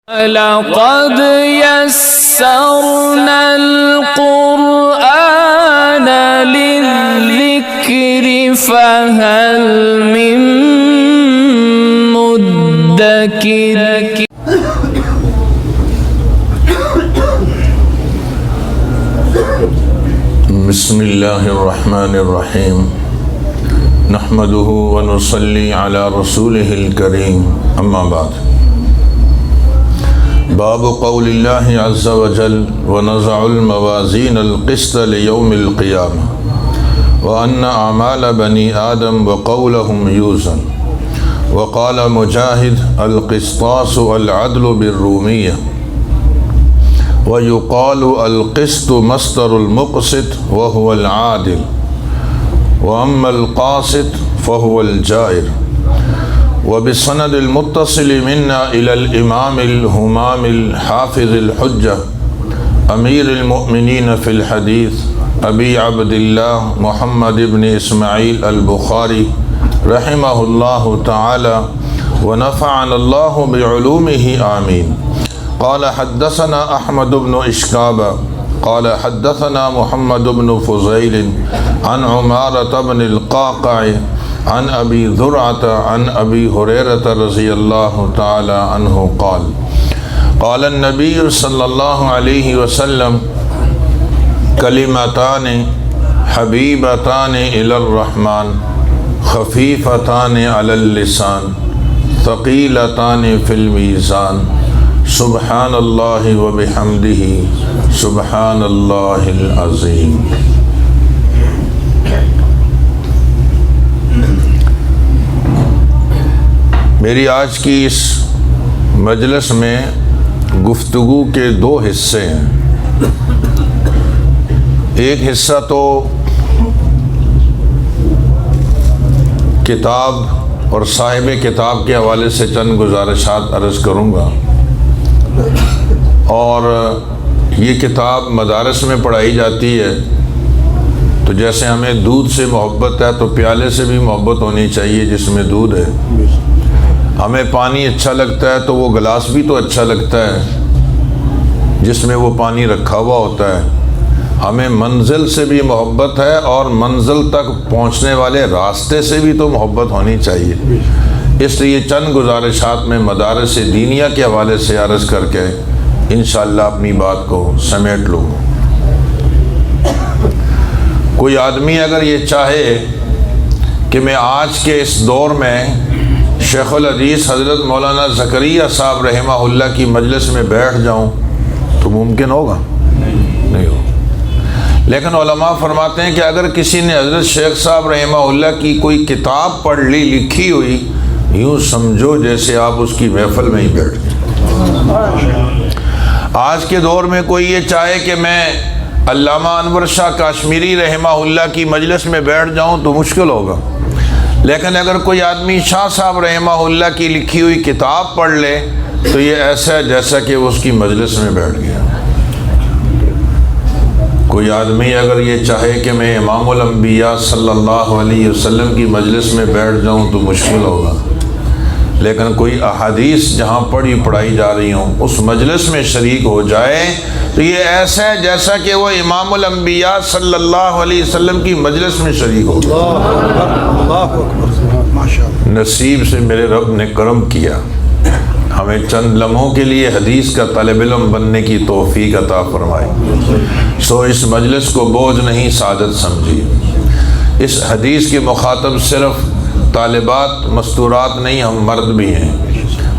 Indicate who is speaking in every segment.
Speaker 1: لقد يسرنا القرآن للذكر فهل من مدكر.
Speaker 2: بسم الله الرحمن الرحيم نحمده ونصلي على رسوله الكريم أما بعد. باب قول الله عز وجل ونضع الموازين القسط ليوم القيامة وأن أعمال بني آدم وقولهم يوزن. وقال مجاهد القسطاس العدل بالرومية ويقال القسط مصدر المقسط وهو العادل وأما القاسط فهو الجائر. وبالسند المتصل منا إلى الإمام الهمام الحافظ الحجة أمير المؤمنين في الحديث أبي عبد الله محمد بن إسماعيل البخاري رحمه الله تعالى ونفعنا الله بعلومه آمين. قال حدثنا أحمد بن إشكاب قال حدثنا محمد بن فضيل عن عمارة بن القعقاع عن أبي ذرعة عن أبي هريرة رضي الله تعالى عنه قال قال النبي صلى الله عليه وسلم كلمتان حبيبتان إلى الرحمن خفيفتان على اللسان ثقيلتان في الميزان سبحان الله وبحمده سبحان الله العظيم. میری آج کی اس مجلس میں گفتگو کے دو حصے ہیں. ایک حصہ تو کتاب اور صاحب کتاب کے حوالے سے چند گزارشات عرض کروں گا. اور یہ کتاب مدارس میں پڑھائی جاتی ہے تو جیسے ہمیں دودھ سے محبت ہے تو پیالے سے بھی محبت ہونی چاہیے جس میں دودھ ہے. ہمیں پانی اچھا لگتا ہے تو وہ گلاس بھی تو اچھا لگتا ہے جس میں وہ پانی رکھا ہوا ہوتا ہے. ہمیں منزل سے بھی محبت ہے اور منزل تک پہنچنے والے راستے سے بھی تو محبت ہونی چاہیے. اس لیے چند گزارشات میں مدارس دینیہ کے حوالے سے عرض کر کے انشاءاللہ اپنی بات کو سمیٹ لوں. کوئی آدمی اگر یہ چاہے کہ میں آج کے اس دور میں شیخ الحدیث حضرت مولانا زکریا صاحب رحمہ اللہ کی مجلس میں بیٹھ جاؤں تو ممکن ہوگا؟ نہیں ہوگا. لیکن علماء فرماتے ہیں کہ اگر کسی نے حضرت شیخ صاحب رحمہ اللہ کی کوئی کتاب پڑھ لی لکھی ہوئی یوں سمجھو جیسے آپ اس کی محفل میں ہی بیٹھ گئے. آج کے دور میں کوئی یہ چاہے کہ میں علامہ انور شاہ کاشمیری رحمہ اللہ کی مجلس میں بیٹھ جاؤں تو مشکل ہوگا. لیکن اگر کوئی آدمی شاہ صاحب رحمہ اللہ کی لکھی ہوئی کتاب پڑھ لے تو یہ ایسا ہے جیسا کہ وہ اس کی مجلس میں بیٹھ گیا. کوئی آدمی اگر یہ چاہے کہ میں امام الانبیاء صلی اللہ علیہ وسلم کی مجلس میں بیٹھ جاؤں تو مشکل ہوگا. لیکن کوئی احادیث جہاں پڑھائی جا رہی ہوں اس مجلس میں شریک ہو جائے تو یہ ایسا ہے جیسا کہ وہ امام الانبیاء صلی اللہ علیہ وسلم کی مجلس میں شریک ہو. نصیب سے میرے رب نے کرم کیا, ہمیں چند لمحوں کے لیے حدیث کا طالب علم بننے کی توفیق عطا فرمائی. سو اس مجلس کو بوجھ نہیں سعادت سمجھی. اس حدیث کے مخاطب صرف طالبات مستورات نہیں, ہم مرد بھی ہیں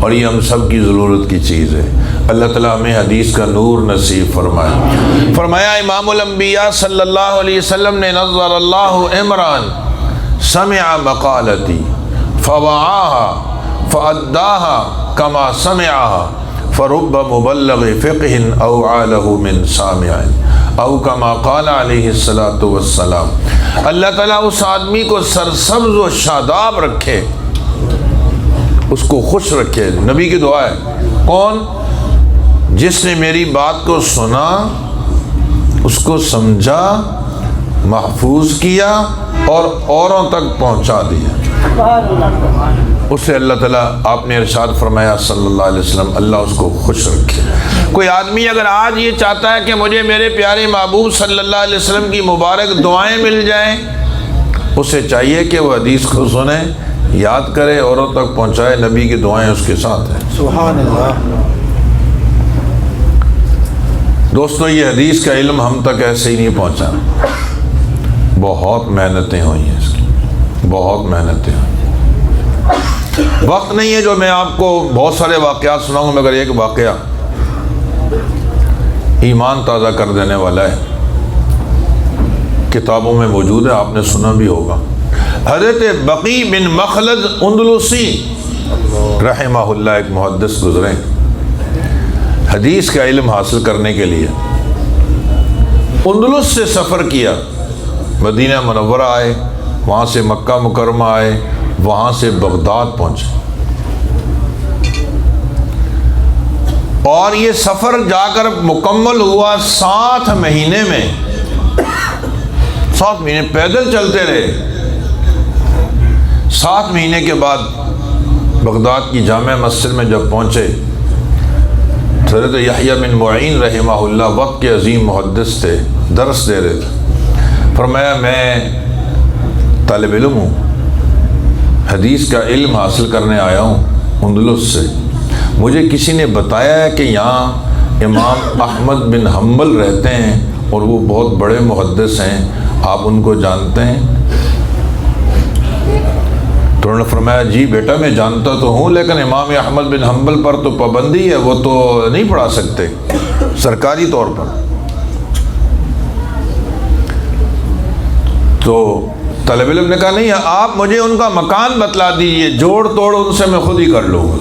Speaker 2: اور یہ ہم سب کی ضرورت کی چیز ہے. اللہ تعالیٰ ہمیں حدیث کا نور نصیب فرمائے. فرمایا امام الانبیاء صلی اللہ علیہ وسلم نے نظر اللہ عمران سمع مقالتی فوعاها فأداها كما سمعها فرب مبلغ فقہ اوعى له من سامع او كما قال علیہ الصلاۃ والسلام. اللہ تعالیٰ اس آدمی کو سرسبز و شاداب رکھے, اس کو خوش رکھے. نبی کی دعا ہے. کون؟ جس نے میری بات کو سنا, اس کو سمجھا, محفوظ کیا اور اوروں تک پہنچا دیا. اسے اللہ تعالیٰ، آپ نے ارشاد فرمایا صلی اللہ علیہ وسلم، اللہ اس کو خوش رکھے۔ کوئی آدمی اگر آج یہ چاہتا ہے کہ مجھے میرے پیارے محبوب صلی اللہ علیہ وسلم کی مبارک دعائیں مل جائیں، اسے چاہیے کہ وہ حدیث کو سنے، یاد کرے، اوروں تک پہنچائے، نبی کی دعائیں اس کے ساتھ ہیں۔
Speaker 3: سبحان اللہ۔
Speaker 2: دوستو، یہ حدیث کا علم ہم تک ایسے ہی نہیں پہنچا، بہت محنتیں ہوئی ہیں اس کی، بہت محنتیں ہوئی۔ وقت نہیں ہے جو میں آپ کو بہت سارے واقعات سناؤں، مگر ایک واقعہ ایمان تازہ کر دینے والا ہے، کتابوں میں موجود ہے، آپ نے سنا بھی ہوگا۔ حضرت بقی بن مخلد اندلسی رحمہ اللہ ایک محدث گزرے، حدیث کا علم حاصل کرنے کے لیے اندلس سے سفر کیا، مدینہ منورہ آئے، وہاں سے مکہ مکرمہ آئے، وہاں سے بغداد پہنچے، اور یہ سفر جا کر مکمل ہوا 7 مہینے میں، 7 مہینے پیدل چلتے رہے۔ 7 مہینے کے بعد بغداد کی جامع مسجد میں جب پہنچے، حضرت یحییٰ بن معین رحمہ اللہ وقت کے عظیم محدث تھے، درس دے رہے تھے۔ فرمایا میں طالب علم ہوں، حدیث کا علم حاصل کرنے آیا ہوں اندلس سے، مجھے کسی نے بتایا ہے کہ یہاں امام احمد بن حنبل رہتے ہیں اور وہ بہت بڑے محدث ہیں، آپ ان کو جانتے ہیں؟ تو انہوں نے فرمایا جی بیٹا میں جانتا تو ہوں، لیکن امام احمد بن حنبل پر تو پابندی ہے، وہ تو نہیں پڑھا سکتے سرکاری طور پر۔ تو طالب علم نے کہا نہیں، آپ مجھے ان کا مکان بتلا دیجئے، جوڑ توڑ ان سے میں خود ہی کر لوں گا۔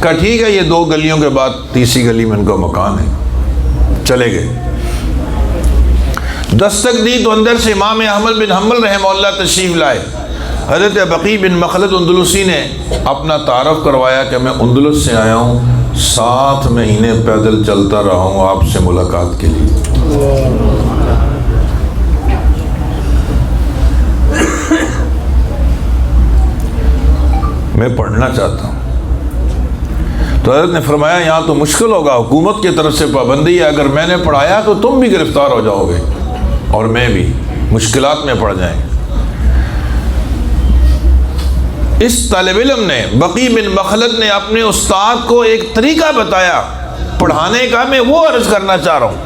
Speaker 2: کہا ٹھیک ہے، یہ 2 گلیوں کے بعد تیسری گلی میں ان کا مکان ہے۔ چلے گئے، دستک دی تو اندر سے امام احمد بن حنبل رحمہ اللہ تشریف لائے۔ حضرت بقی بن مخلد اندلسی نے اپنا تعارف کروایا کہ میں اندلس سے آیا ہوں، 7 مہینے پیدل چلتا رہا ہوں آپ سے ملاقات کے لیے۔ میں پڑھنا چاہتا ہوں۔ تو حضرت نے فرمایا یہاں تو مشکل ہوگا، حکومت کی طرف سے پابندی ہے، اگر میں نے پڑھایا تو تم بھی گرفتار ہو جاؤ گے اور میں بھی مشکلات میں پڑ جائیں گے۔ اس طالب علم نے، بقی بن مخلد نے اپنے استاد کو ایک طریقہ بتایا پڑھانے کا، میں وہ عرض کرنا چاہ رہا ہوں۔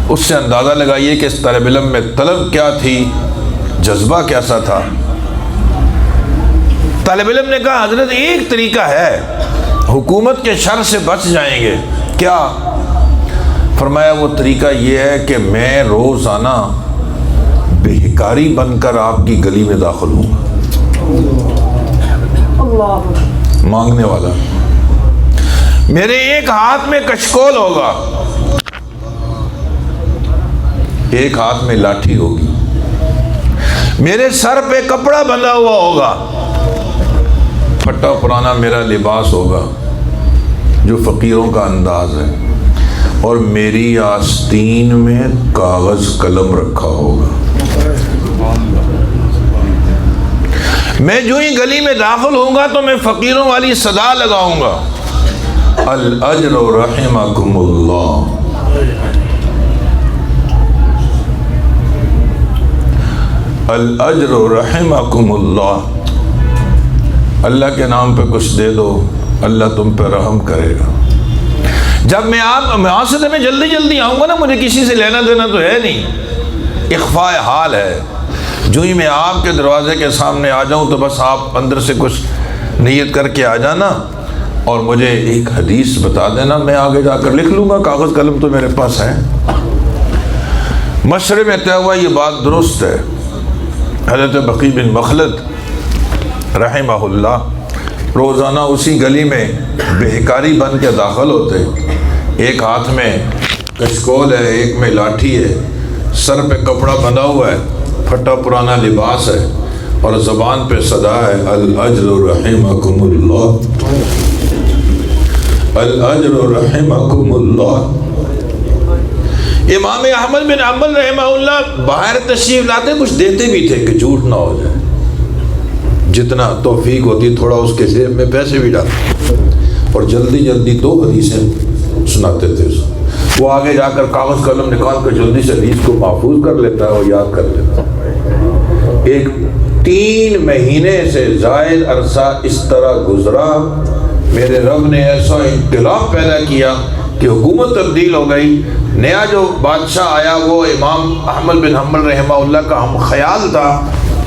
Speaker 2: اس سے اندازہ لگائیے کہ اس طالب علم میں طلب کیا تھی، جذبہ کیسا تھا۔ طالب علم نے کہا حضرت ایک طریقہ ہے، حکومت کے شر سے بچ جائیں گے۔ کیا؟ فرمایا وہ طریقہ یہ ہے کہ میں روزانہ بہکاری بن کر آپ کی گلی میں داخل ہوں گا، مانگنے والا، میرے ایک ہاتھ میں کشکول ہوگا، ایک ہاتھ میں لاٹھی ہوگی، میرے سر پہ کپڑا بندھا ہوا ہوگا، پھٹا پرانا میرا لباس ہوگا جو فقیروں کا انداز ہے، اور میری آستین میں کاغذ قلم رکھا ہوگا۔ میں جو ہی گلی میں داخل ہوں گا تو میں فقیروں والی صدا لگاؤں گا، الاجر رحمکم اللہ، الاجر رحمکم اللہ، اللہ کے نام پہ کچھ دے دو، اللہ تم پہ رحم کرے گا۔ جب میں معاشرے میں جلدی جلدی آؤں گا نا، مجھے کسی سے لینا دینا تو ہے نہیں، اخفاء حال ہے، جو ہی میں آپ کے دروازے کے سامنے آ جاؤں تو بس آپ اندر سے کچھ نیت کر کے آ جانا اور مجھے ایک حدیث بتا دینا، میں آگے جا کر لکھ لوں گا، کاغذ قلم تو میرے پاس ہے۔ مشورے میں طے ہوا یہ بات درست ہے۔ حضرت بقی بن مخلد رحمہ اللہ روزانہ اسی گلی میں بہکاری بن کے داخل ہوتے، ایک ہاتھ میں کشکول ہے، ایک میں لاٹھی ہے، سر پہ کپڑا بندھا ہوا ہے، پھٹا پرانا لباس ہے، اور زبان پہ صدا ہے الاجر رحمکم اللہ، الاجر رحمکم اللہ۔ امام احمد بن حنبل رحمہ اللہ باہر تشریف لاتے، کچھ دیتے بھی تھے کہ جھوٹ نہ ہو جائے، جتنا توفیق ہوتی تھوڑا اس کے جیب میں پیسے بھی ڈالتے اور جلدی جلدی 2 حدیثیں سناتے تھے. وہ آگے جا کر کاغذ قلم نکال کر جلدی سے حدیث کو محفوظ کر لیتا ہے اور یاد کر لیتا ہے. ایک 3 مہینے سے زائد عرصہ اس طرح گزرا. میرے رب نے ایسا انقلاب پیدا کیا کہ حکومت تبدیل ہو گئی. نیا جو بادشاہ آیا وہ امام احمد بن حنبل رحمہ اللہ کا ہم خیال تھا.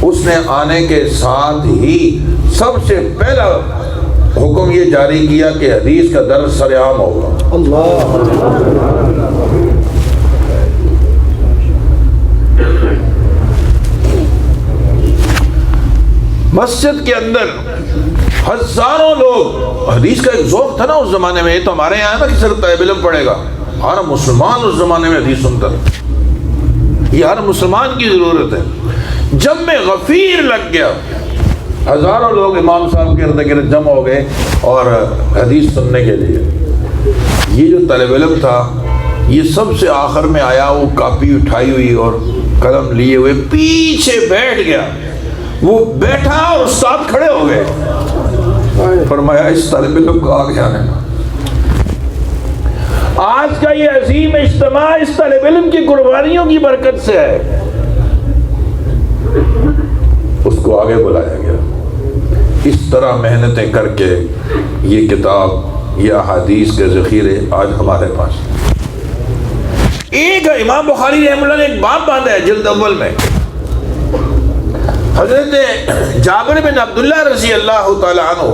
Speaker 2: اس نے آنے کے ساتھ ہی سب سے پہلا حکم یہ جاری کیا کہ حدیث کا درس سر عام ہوگا. مسجد کے اندر ہزاروں لوگ. حدیث کا ایک ذوق تھا نا اس زمانے میں. یہ تو ہمارے یہاں ہے نا کہ صرف طالب علم پڑھے گا. ہر مسلمان اس زمانے میں حدیث سنتا تھا. یہ ہر مسلمان کی ضرورت ہے. جب میں غفیر لگ گیا, ہزاروں لوگ امام صاحب کے ارد گرد جمع ہو گئے اور حدیث سننے کے لیے. یہ جو طالب علم تھا یہ سب سے آخر میں آیا. وہ کاپی اٹھائی ہوئی اور قلم لیے ہوئے پیچھے بیٹھ گیا. وہ بیٹھا اور استاد کھڑے ہو گئے. فرمایا اس طالب علم کو آگے آنے. آج کا یہ عظیم اجتماع اس طالب علم کی قربانیوں کی برکت سے ہے. اس کو آگے بلایا گیا. اس طرح محنتیں کر کے یہ کتاب یہ احادیث کے ذخیرے آج ہمارے پاس. ایک امام بخاری رحمہ اللہ نے ایک باب باندھا ہے جلد اول میں. حضرت جابر بن عبداللہ رضی اللہ تعالیٰ عنہ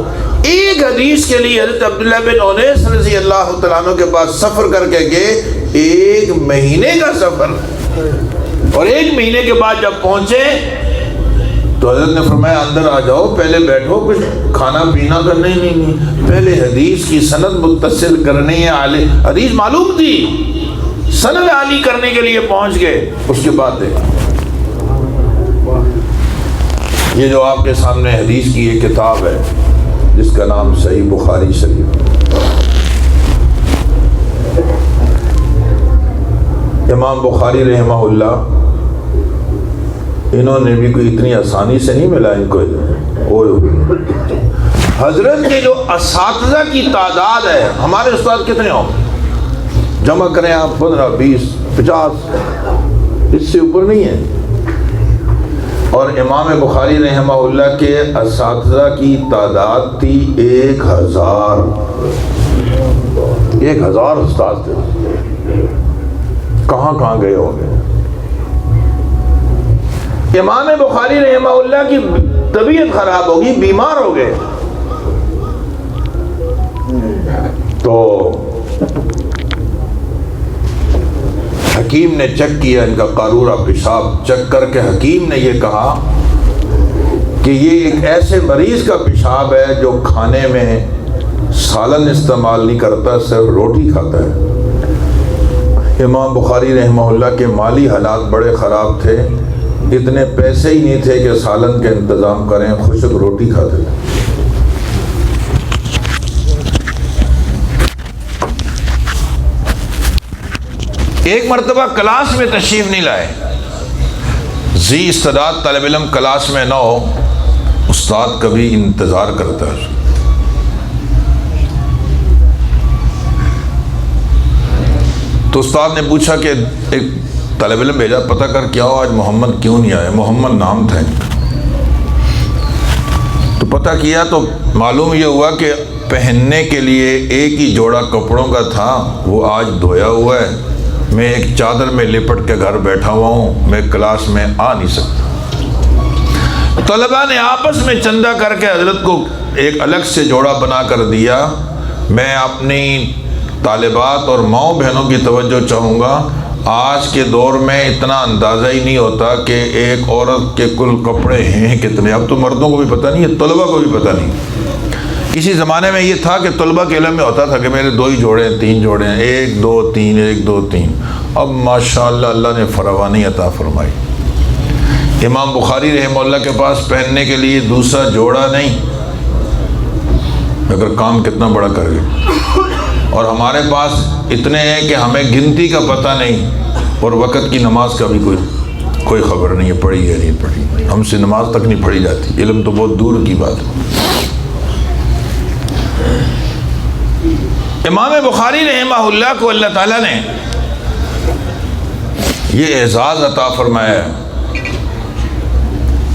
Speaker 2: ایک حدیث کے لیے حضرت عبداللہ بن انیس رضی اللہ تعالیٰ عنہ کے پاس سفر کر کے گئے. 1 مہینے کا سفر. اور 1 مہینے کے بعد جب پہنچے تو حضرت نے فرمایا اندر آ جاؤ, پہلے بیٹھو, کچھ کھانا پینا کرنا ہی نہیں, پہلے حدیث کی سند متصل کرنی ہے. حدیث معلوم تھی, سند عالی کرنے کے لیے پہنچ گئے. اس کے بعد دیکھا یہ جو آپ کے سامنے حدیث کی یہ کتاب ہے جس کا نام صحیح بخاری شریف. امام بخاری رحمہ اللہ انہوں نے بھی کوئی اتنی آسانی سے نہیں ملا ان کو. حضرت کے جو اساتذہ کی تعداد ہے, ہمارے استاد کتنے ہوں جمع کریں آپ 15 20 50 اس سے اوپر نہیں ہے. اور امام بخاری رحمہ اللہ کے اساتذہ کی تعداد تھی 1000. 1000 استاد تھے. کہاں کہاں گئے ہوں گے. امام بخاری رحمہ اللہ کی طبیعت خراب ہوگی, بیمار ہو گئے. تو حکیم نے چیک کیا ان کا قارورہ پیشاب چیک کر کے حکیم نے یہ کہا کہ یہ ایک ایسے مریض کا پیشاب ہے جو کھانے میں سالن استعمال نہیں کرتا, صرف روٹی کھاتا ہے. امام بخاری رحمہ اللہ کے مالی حالات بڑے خراب تھے. اتنے پیسے ہی نہیں تھے کہ سالن کے انتظام کریں, خشک روٹی کھاتے تھے. ایک مرتبہ کلاس میں تشریف نہیں لائے. ذی استعداد طالب علم کلاس میں نہ ہو, استاد کبھی انتظار کرتا ہے. تو استاد نے پوچھا کہ ایک طالب علم بھیجا, پتہ کر کیا ہو آج محمد کیوں نہیں آئے. محمد نام تھا. تو پتہ کیا تو معلوم یہ ہوا کہ پہننے کے لیے ایک ہی جوڑا کپڑوں کا تھا, وہ آج دھویا ہوا ہے. میں ایک چادر میں لپٹ کے گھر بیٹھا ہوا ہوں, میں کلاس میں آ نہیں سکتا. طلباء نے آپس میں چندہ کر کے حضرت کو ایک الگ سے جوڑا بنا کر دیا. میں اپنی طالبات اور ماؤں بہنوں کی توجہ چاہوں گا, آج کے دور میں اتنا اندازہ ہی نہیں ہوتا کہ ایک عورت کے کل کپڑے ہیں کتنے. اب تو مردوں کو بھی پتہ نہیں ہے, طلباء کو بھی پتہ نہیں. کسی زمانے میں یہ تھا کہ طلباء کے علم میں ہوتا تھا کہ میرے 2 ہی جوڑے ہیں 3 جوڑے ہیں, 1 2 3 1 2 3. اب ماشاءاللہ اللہ نے فراوانی عطا فرمائی. امام بخاری رحمہ اللہ کے پاس پہننے کے لیے دوسرا جوڑا نہیں, مگر کام کتنا بڑا کر گئے. اور ہمارے پاس اتنے ہیں کہ ہمیں گنتی کا پتہ نہیں اور وقت کی نماز کا بھی کوئی خبر نہیں ہے پڑھی ہے نہیں پڑھی، ہم سے نماز تک نہیں پڑھی جاتی، علم تو بہت دور کی بات ہے۔ امام بخاری رحمہ اللہ کو اللہ تعالیٰ نے یہ اعزاز عطا فرمایا ہے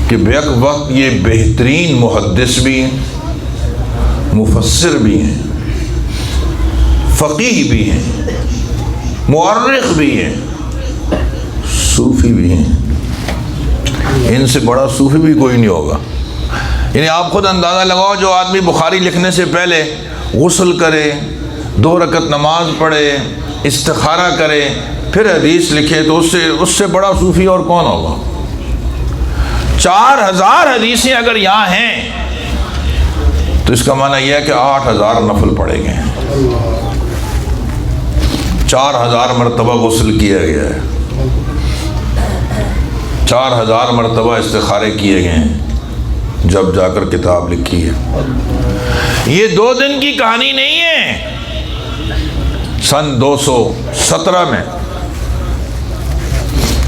Speaker 2: کہ بیک وقت یہ بہترین محدث بھی ہیں، مفسر بھی ہیں، فقیہ بھی ہیں، مؤرخ بھی ہیں، صوفی بھی ہیں۔ ان سے بڑا صوفی بھی کوئی نہیں ہوگا۔ یعنی آپ خود اندازہ لگاؤ، جو آدمی بخاری لکھنے سے پہلے غسل کرے، 2 رکعت نماز پڑھے، استخارہ کرے، پھر حدیث لکھے، تو اس سے بڑا صوفی اور کون ہوگا؟ 4000 حدیثیں اگر یہاں ہیں تو اس کا معنی یہ ہے کہ 8000 نفل پڑھے گئے ہیں، 4000 مرتبہ غسل کیا گیا ہے، 4000 مرتبہ استخارے کیے گئے ہیں، جب جا کر کتاب لکھی ہے۔ یہ 2 دن کی کہانی نہیں ہے۔ سن 217 میں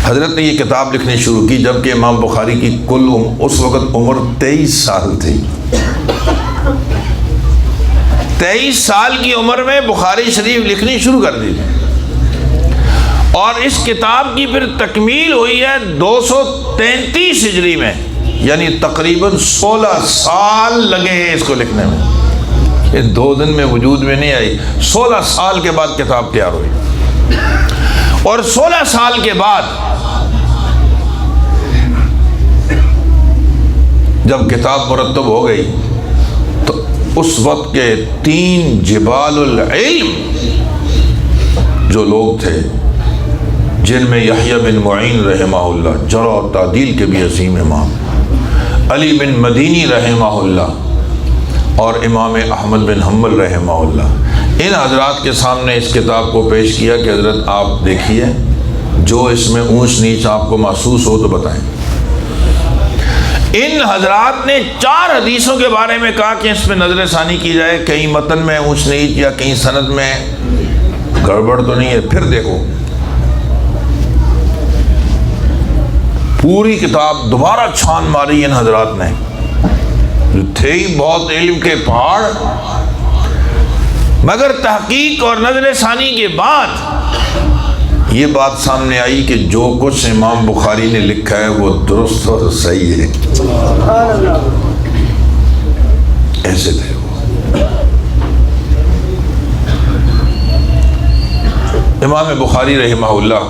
Speaker 2: حضرت نے یہ کتاب لکھنی شروع کی، جبکہ امام بخاری کی کل اس وقت عمر 23 سال تھی۔ 23 سال کی عمر میں بخاری شریف لکھنی شروع کر دی تھی، اور اس کتاب کی پھر تکمیل ہوئی ہے 233 ہجری میں، یعنی تقریباً 16 سال لگے ہیں اس کو لکھنے میں۔ یہ 2 دن میں وجود میں نہیں آئی، 16 سال کے بعد کتاب تیار ہوئی، اور 16 سال کے بعد جب کتاب مرتب ہو گئی تو اس وقت کے 3 جبال العلم جو لوگ تھے، جن میں یحییٰ بن معین رحمہ اللہ، جرح و تعدیل کے بھی عظیم امام، علی بن مدینی رحمہ اللہ، اور امام احمد بن حنبل رحمہ اللہ، ان حضرات کے سامنے اس کتاب کو پیش کیا کہ حضرت آپ دیکھیے، جو اس میں اونچ نیچ آپ کو محسوس ہو تو بتائیں۔ ان حضرات نے 4 حدیثوں کے بارے میں کہا کہ اس پہ نظر ثانی کی جائے، کہیں متن میں اونچ نیچ یا کہیں سند میں گڑبڑ تو نہیں ہے۔ پھر دیکھو پوری کتاب دوبارہ چھان ماری ان حضرات نے، جو تھے ہی بہت علم کے پہاڑ، مگر تحقیق اور نظر ثانی کے بعد یہ بات سامنے آئی کہ جو کچھ امام بخاری نے لکھا ہے وہ درست اور صحیح ہے۔ ایسے تھے وہ۔ امام بخاری رحمہ اللہ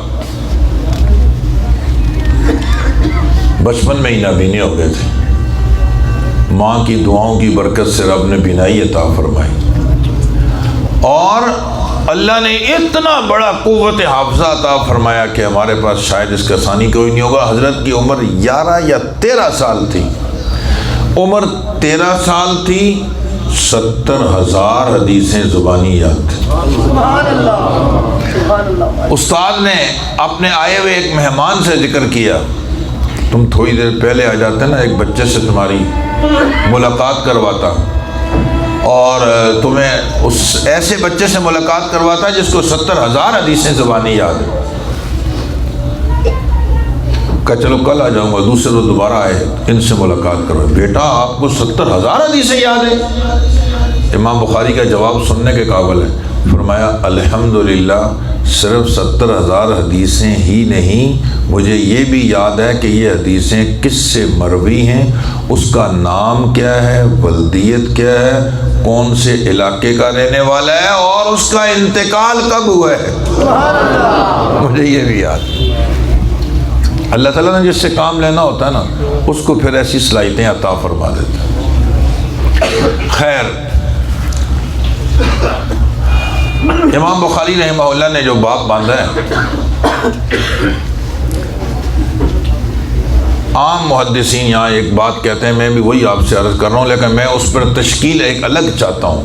Speaker 2: بچپن میں ہی نابینے ہو گئے تھے، ماں کی دعاؤں کی برکت سے رب نے بینائی عطا فرمائی، اور اللہ نے اتنا بڑا قوت حافظہ عطا فرمایا کہ ہمارے پاس شاید اس کا ثانی کوئی نہیں ہوگا۔ حضرت کی عمر 11 یا 13 سال تھی، عمر 13 سال تھی، 70,000 حدیثیں زبانی یاد تھیں۔ استاد نے اپنے آئے ہوئے ایک مہمان سے ذکر کیا، تم تھوڑی دیر پہلے آ جاتے نا، ایک بچے سے تمہاری ملاقات کرواتا، اور تمہیں اس ایسے بچے سے ملاقات کرواتا جس کو 70,000 حدیثیں زبانی یاد ہے۔ کہا چلو کل آ جاؤں گا، دوسرے روز دوبارہ آئے، ان سے ملاقات کرو، بیٹا آپ کو 70,000 حدیثیں یاد ہیں؟ امام بخاری کا جواب سننے کے قابل ہے۔ فرمایا الحمدللہ، صرف 70,000 حدیثیں ہی نہیں، مجھے یہ بھی یاد ہے کہ یہ حدیثیں کس سے مروی ہیں، اس کا نام کیا ہے، ولدیت کیا ہے، کون سے علاقے کا رہنے والا ہے، اور اس کا انتقال کب ہوا ہے، مجھے یہ بھی یاد۔ اللہ تعالیٰ نے جس سے کام لینا ہوتا ہے نا، اس کو پھر ایسی صلاحیتیں عطا فرما دیتا ہے۔ خیر، امام بخاری رحمہ اللہ نے جو باب باندھا ہے، عام محدثین یہاں ایک بات کہتے ہیں، میں بھی وہی آپ سے عرض کر رہا ہوں، لیکن میں اس پر تشکیل ایک الگ چاہتا ہوں۔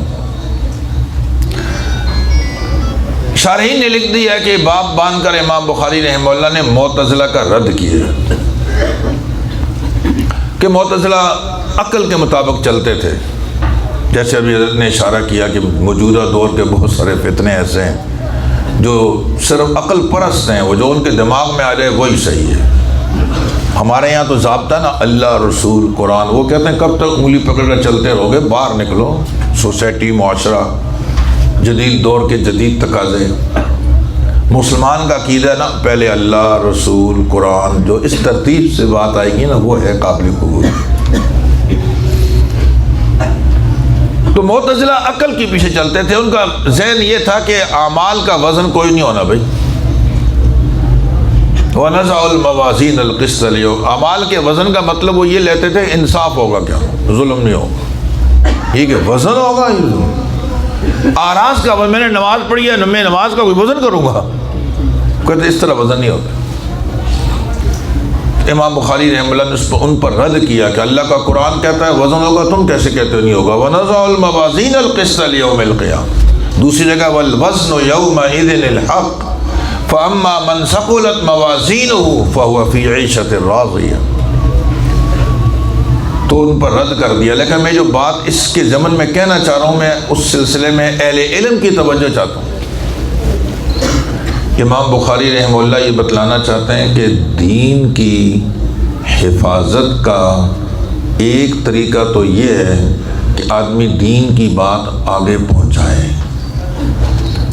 Speaker 2: شارحین نے لکھ دیا ہے کہ باب باندھ کر امام بخاری رحمہ اللہ نے معتزلہ کا رد کیا، کہ معتزلہ عقل کے مطابق چلتے تھے، جیسے ابھی حضرت نے اشارہ کیا کہ موجودہ دور کے بہت سارے فتنے ایسے ہیں جو صرف عقل پرست ہیں، وہ جو ان کے دماغ میں آ جائے وہی صحیح ہے۔ ہمارے یہاں تو ضابطہ نا اللہ رسول قرآن، وہ کہتے ہیں کب تک انگلی پکڑ کر چلتے رہو گے، باہر نکلو، سوسائٹی معاشرہ جدید دور کے جدید تقاضے۔ مسلمان کا عقیدہ نا پہلے اللہ رسول قرآن، جو اس ترتیب سے بات آئے گی نا وہ ہے قابل قبول۔ تو معتزلہ عقل کے پیچھے چلتے تھے، ان کا ذہن یہ تھا کہ اعمال کا وزن کوئی نہیں ہونا بھائی، وَنَزَعُ الْمَوَازِينَ الْقِسْطَ الْيَوْمَ، اعمال کے وزن کا مطلب وہ یہ لیتے تھے انصاف ہوگا، کیا ظلم نہیں ہوگا، یہ کہ وزن ہوگا، آراز کا، میں نے نماز پڑھی ہے، میں نماز کا کوئی وزن کروں گا، کہتے اس طرح وزن نہیں ہوتا۔ امام بخاری رحمہ اللہ نے ان پر رد کیا کہ اللہ کا قرآن کہتا ہے وزن ہوگا، تم کیسے کہتے ہو نہیں ہوگا؟ وَنَزَعُ الْمَوَازِينَ الْقِسْطَ لِيَوْمِ الْقِيَامَةِ، دوسری جگہ وَالْوَزْنُ يَوْمَئِذٍ الْحَقُّ فَأَمَّا مَنْ ثَقُلَتْ مَوَازِينُهُ فَهُوَ فِي عِيشَةٍ رَاضِيَةٍ، تو ان پر رد کر دیا۔ لیکن میں جو بات اس کے ضمن میں کہنا چاہ رہا ہوں، میں اس سلسلے میں اہل علم کی توجہ چاہتا ہوں۔ امام بخاری رحمہ اللہ یہ بتلانا چاہتے ہیں کہ دین کی حفاظت کا ایک طریقہ تو یہ ہے کہ آدمی دین کی بات آگے پہنچائے۔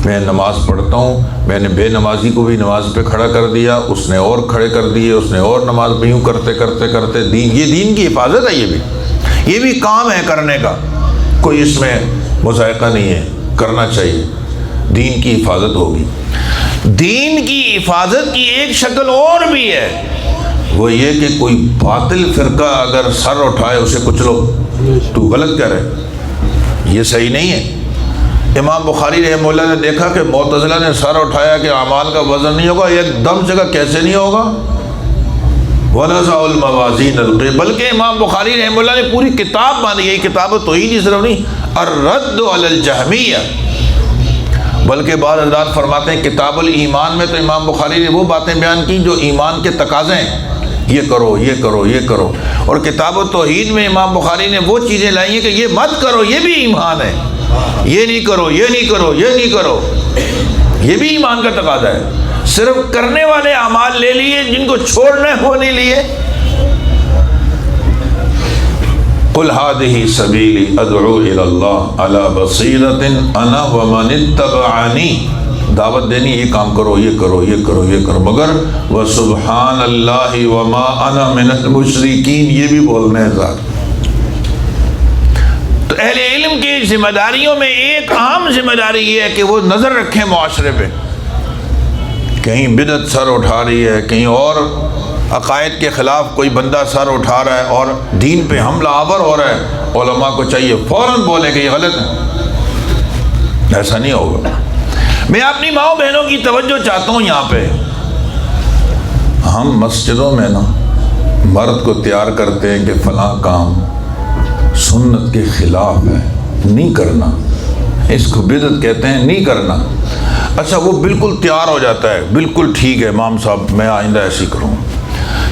Speaker 2: میں نماز پڑھتا ہوں، میں نے بے نمازی کو بھی نماز پہ کھڑا کر دیا، اس نے اور کھڑے کر دیے، اس نے اور نماز پہ یوں کرتے کرتے کرتے دین، یہ دین کی حفاظت ہے، یہ بھی کام ہے کرنے کا، کوئی اس میں مذائقہ نہیں ہے، کرنا چاہیے، دین کی حفاظت ہوگی۔ دین کی حفاظت کی ایک شکل اور بھی ہے، وہ یہ کہ کوئی باطل فرقہ اگر سر اٹھائے اسے کچلو، تو غلط کہہ رہے، یہ صحیح نہیں ہے۔ امام بخاری رحمہ اللہ نے دیکھا کہ معتزلہ نے سر اٹھایا کہ اعمال کا وزن نہیں ہوگا، ایک دم سے کہا کیسے نہیں ہوگا؟ وَنَزَعُ الْمَوَازِينَ الْقِسْطَ، بلکہ امام بخاری رحمہ اللہ نے پوری کتاب باندھی، یہی کتاب توحید ہی صرف نہیں، الرد علی الجہمیہ، بلکہ بعض حضرات فرماتے ہیں کتاب الایمان میں تو امام بخاری نے وہ باتیں بیان کی جو ایمان کے تقاضے ہیں، یہ کرو یہ کرو یہ کرو، اور کتاب التوحید میں امام بخاری نے وہ چیزیں لائی ہیں کہ یہ مت کرو، یہ بھی ایمان ہے، یہ نہیں کرو یہ نہیں کرو یہ نہیں کرو، یہ بھی ایمان کا تقاضا ہے۔ صرف کرنے والے اعمال لے لیے، جن کو چھوڑنا ہے وہ نہیں لیے۔ قُلْ هَٰذِهِ سَبِيلِي أَدْعُو إِلَى اللَّهِ عَلَىٰ بَصِيرَةٍ أَنَا وَمَنِ اتَّبَعَنِي، دعوت دینی، یہ کام کرو یہ کرو یہ کرو یہ کرو، مگر وَسُبْحَانَ اللَّهِ وَمَا أَنَا مِنَ الْمُشْرِكِينَ، یہ بھی بولنا ہے ذات۔ تو اہل علم کی ذمہ داریوں میں ایک اہم ذمہ داری یہ ہے کہ وہ نظر رکھیں معاشرے پہ، کہیں بدعت سر اٹھا رہی ہے، کہیں اور عقائد کے خلاف کوئی بندہ سر اٹھا رہا ہے اور دین پہ حملہ آور ہو رہا ہے، علماء کو چاہیے فوراً بولے کہ یہ غلط ہے، ایسا نہیں ہوگا۔ میں اپنی ماؤں بہنوں کی توجہ چاہتا ہوں یہاں پہ، ہم مسجدوں میں نا مرد کو تیار کرتے ہیں کہ فلاں کام سنت کے خلاف ہے، نہیں کرنا، اس کو بدعت کہتے ہیں، نہیں کرنا۔ اچھا وہ بالکل تیار ہو جاتا ہے، بالکل ٹھیک ہے امام صاحب میں آئندہ ایسی کروں،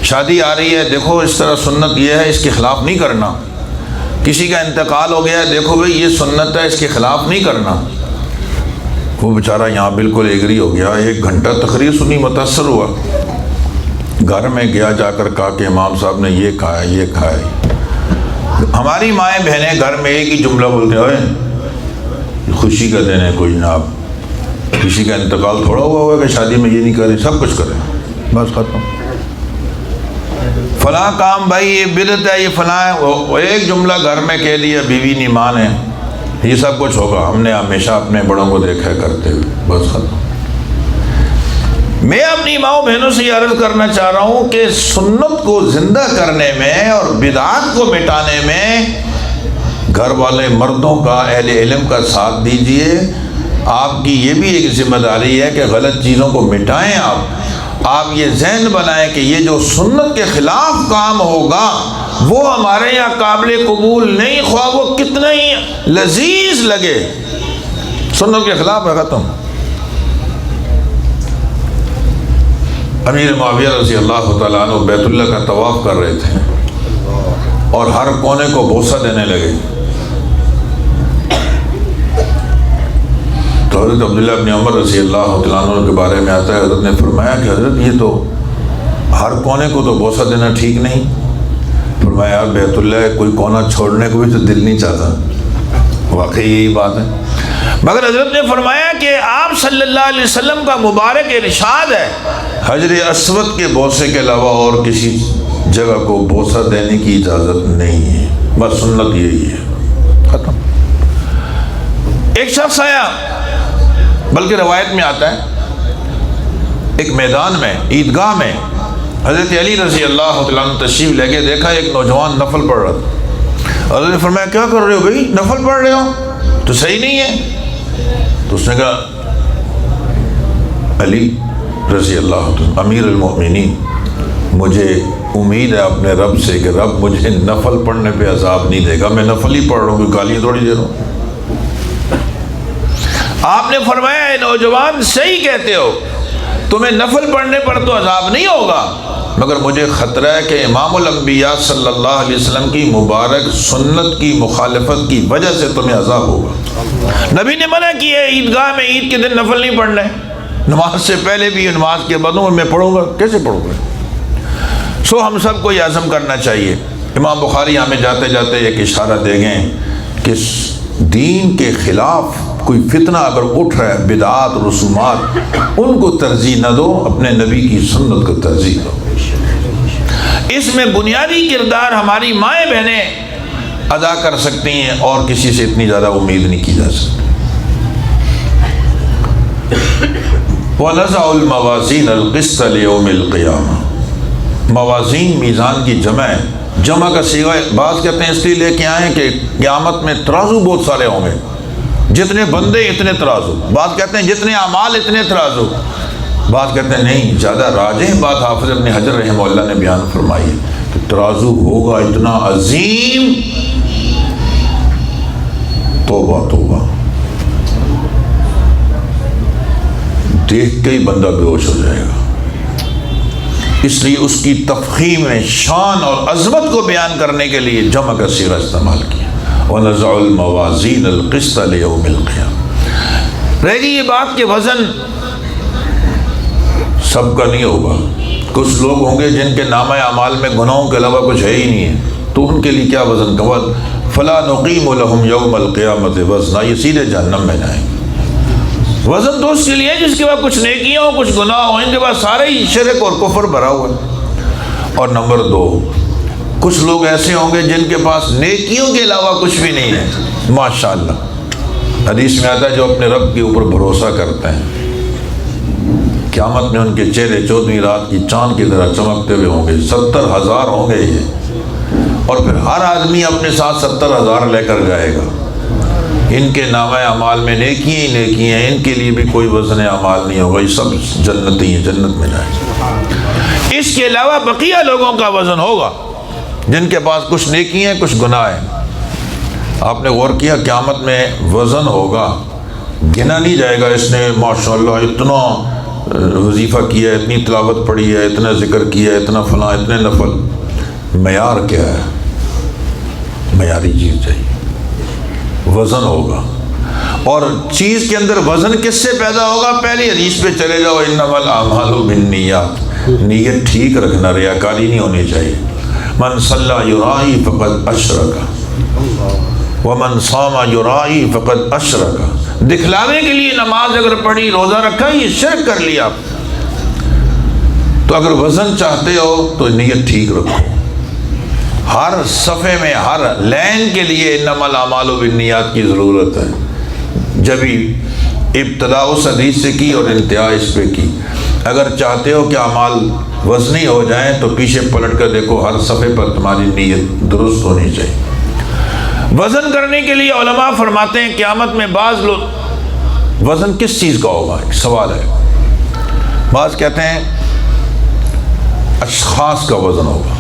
Speaker 2: شادی آ رہی ہے، دیکھو اس طرح سنت یہ ہے، اس کے خلاف نہیں کرنا، کسی کا انتقال ہو گیا ہے، دیکھو بھئی یہ سنت ہے، اس کے خلاف نہیں کرنا۔ وہ بیچارہ یہاں بالکل ایگری ہو گیا، 1 گھنٹہ تقریر سنی، متاثر ہوا، گھر میں گیا، جا کر کہا کہ امام صاحب نے یہ کہا ہے یہ کہا ہے۔ ہماری مائیں بہنیں گھر میں ایک ہی جملہ بولتے ہیں، خوشی کا دن ہے کوئی جناب، کسی کا انتقال تھوڑا ہوا ہوا کہ شادی میں یہ نہیں کریں، سب کچھ کریں، بس ختم۔ فلاں کام بھائی یہ بدعت ہے، یہ فلاں ہے، وہ ایک جملہ گھر میں کہہ دیا، بیوی نہیں مانے، یہ سب کچھ ہوگا، ہم نے ہمیشہ اپنے بڑوں کو دیکھا ہے کرتے ہوئے، بس ختم۔ میں اپنی ماؤں بہنوں سے یہ عرض کرنا چاہ رہا ہوں کہ سنت کو زندہ کرنے میں اور بدعات کو مٹانے میں گھر والے مردوں کا، اہل علم کا ساتھ دیجئے۔ آپ کی یہ بھی ایک ذمہ داری ہے کہ غلط چیزوں کو مٹائیں۔ آپ یہ ذہن بنائیں کہ یہ جو سنت کے خلاف کام ہوگا وہ ہمارے یہاں قابل قبول نہیں، خواہ وہ کتنا ہی لذیذ لگے، سنت کے خلاف ہے، ختم۔ امیر معاویہ رضی اللہ تعالیٰ عنہ بیت اللہ کا طواف کر رہے تھے اور ہر کونے کو بوسہ دینے لگے، تو حضرت عبداللہ بن عمر رضی اللہ تعالیٰ عنہ کے بارے میں آتا ہے، حضرت نے فرمایا کہ حضرت یہ تو ہر کونے کو تو بوسہ دینا ٹھیک نہیں. فرمایا یار بیت اللہ کوئی کونا چھوڑنے کو بھی تو دل نہیں چاہتا. واقعی یہی بات ہے. مگر حضرت نے فرمایا کہ آپ صلی اللہ علیہ وسلم کا مبارک ارشاد ہے حجر اسود کے بوسے کے علاوہ اور کسی جگہ کو بوسہ دینے کی اجازت نہیں ہے. بس سنت یہی ہے, ختم. ایک شخص آیا, بلکہ روایت میں آتا ہے ایک میدان میں, عیدگاہ میں, حضرت علی رضی اللہ تعالیٰ عنہ تشریف لے کے دیکھا ایک نوجوان نفل پڑھ رہا تھا. حضرت نے فرمایا کیا کر رہے ہو بھائی, نفل پڑھ رہے ہو تو صحیح نہیں ہے. تو اس نے کہا علی رضی اللہ عنہ امیر المؤمنین, مجھے امید ہے اپنے رب سے کہ رب مجھے نفل پڑھنے پہ عذاب نہیں دے گا, میں نفل ہی پڑھ رہا ہوں, کوئی گالیاں تھوڑی دے رہا ہوں. آپ نے فرمایا اے نوجوان صحیح کہتے ہو, تمہیں نفل پڑھنے پر تو عذاب نہیں ہوگا, مگر مجھے خطرہ ہے کہ امام الانبیاء صلی اللہ علیہ وسلم کی مبارک سنت کی مخالفت کی وجہ سے تمہیں عذاب ہوگا. نبی نے منع کیا ہے عیدگاہ میں عید کے دن نفل نہیں پڑھنا ہے, نماز سے پہلے بھی نماز کے بعد میں پڑھوں گا, کیسے پڑھوں گا. سو ہم سب کو یہ عزم کرنا چاہیے. امام بخاری ہمیں جاتے جاتے ایک اشارہ دے گئے کہ دین کے خلاف کوئی فتنہ اگر اٹھ رہا ہے, بدعات رسومات, ان کو ترجیح نہ دو, اپنے نبی کی سنت کو ترجیح دو. اس میں بنیادی کردار ہماری مائیں بہنیں ادا کر سکتی ہیں اور کسی سے اتنی زیادہ امید نہیں کی جا سکتی. وَنَزَعُ الْمَوَازِينَ الْقِسْطَ لِيَوْمِ الْقِيَامَةِ, موازین میزان کی جمع ہے. جمع کا صیغہ بعض کہتے ہیں اس لیے لے کے آئیں کہ قیامت میں ترازو بہت سارے ہوں گے, جتنے بندے اتنے ترازو. بعض کہتے ہیں جتنے اعمال اتنے ترازو. بعض کہتے ہیں نہیں, زیادہ راجح بات حافظ ابن حجر رحمہ اللہ نے بیان فرمائی ہے کہ ترازو ہوگا اتنا عظیم, توبہ توبہ, دیکھ کے ہی بندہ بے ہوش ہو جائے گا. اس لیے اس کی تفخیم نے شان اور عظمت کو بیان کرنے کے لیے جمع کا صیغہ استعمال کیا. وَنَزَعُ الْمَوَازِينَ الْقِسْطَ لِيَوْمِ الْقِيَامَةِ. رہ گئی یہ بات کہ وزن سب کا نہیں ہوگا. کچھ لوگ ہوں گے جن کے نامہ اعمال میں گناہوں کے علاوہ کچھ ہے ہی نہیں ہے, تو ان کے لیے کیا وزن کا فَلَا نُقِيمُ لَهُمْ يَوْمَ الْقِيَامَةِ وَزْنًا, یہ سیدھے جہنم میں جائیں گے. وزن تو اس کے لیے جس کے بعد کچھ نیکیاں ہوں کچھ گناہ ہوں, ان کے بعد سارے ہی شرک اور کفر بھرا ہوا ہے. اور نمبر 2, کچھ لوگ ایسے ہوں گے جن کے پاس نیکیوں کے علاوہ کچھ بھی نہیں ہے. ماشاءاللہ حدیث میں آتا ہے جو اپنے رب کے اوپر بھروسہ کرتے ہیں, قیامت میں ان کے چہرے 14ویں رات کی چاند کی طرح چمکتے ہوئے ہوں گے. 70,000 ہوں گے یہ, اور پھر ہر آدمی اپنے ساتھ 70,000 لے کر جائے گا. ان کے نامہ اعمال میں نیکی ہی نیکی ہیں, ان کے لیے بھی کوئی وزن اعمال نہیں ہوگا, یہ سب جنتی ہیں, جنت میں جائیں گے. اس کے علاوہ بقیہ لوگوں کا وزن ہوگا جن کے پاس کچھ نیکی ہیں کچھ گناہ ہیں. آپ نے غور کیا قیامت میں وزن ہوگا, گنا نہیں جائے گا اس نے ماشاءاللہ اتنا وظیفہ کیا ہے, اتنی تلاوت پڑھی ہے, اتنا ذکر کیا ہے, اتنا فلاں, اتنے نفل. معیار کیا ہے, معیاری چیز چاہیے, وزن ہوگا. اور چیز کے اندر وزن کس سے پیدا ہوگا؟ پہلی حدیث پہ چلے جاؤ, انما الاعمال بالنیات, نیت ٹھیک رکھنا, ریاکاری نہیں ہونی چاہیے. من صلی یرائی فقد اشرک ومن صام یرائی فقد اشرک, دکھلاوے کے لیے نماز اگر پڑھی, روزہ رکھا, یہ شرک کر لیا. تو اگر وزن چاہتے ہو تو نیت ٹھیک رکھو. ہر صفحے میں ہر لین کے لیے انما الاعمال بالنیات کی ضرورت ہے. جبھی ابتدا اس حدیث سے کی اور انتہا اس پہ کی. اگر چاہتے ہو کہ اعمال وزنی ہو جائیں تو پیچھے پلٹ کر دیکھو, ہر صفحے پر تمہاری نیت درست ہونی چاہیے. وزن کرنے کے لیے علماء فرماتے ہیں قیامت میں بعض لوگ, وزن کس چیز کا ہوگا ایک سوال ہے. بعض کہتے ہیں اشخاص کا وزن ہوگا,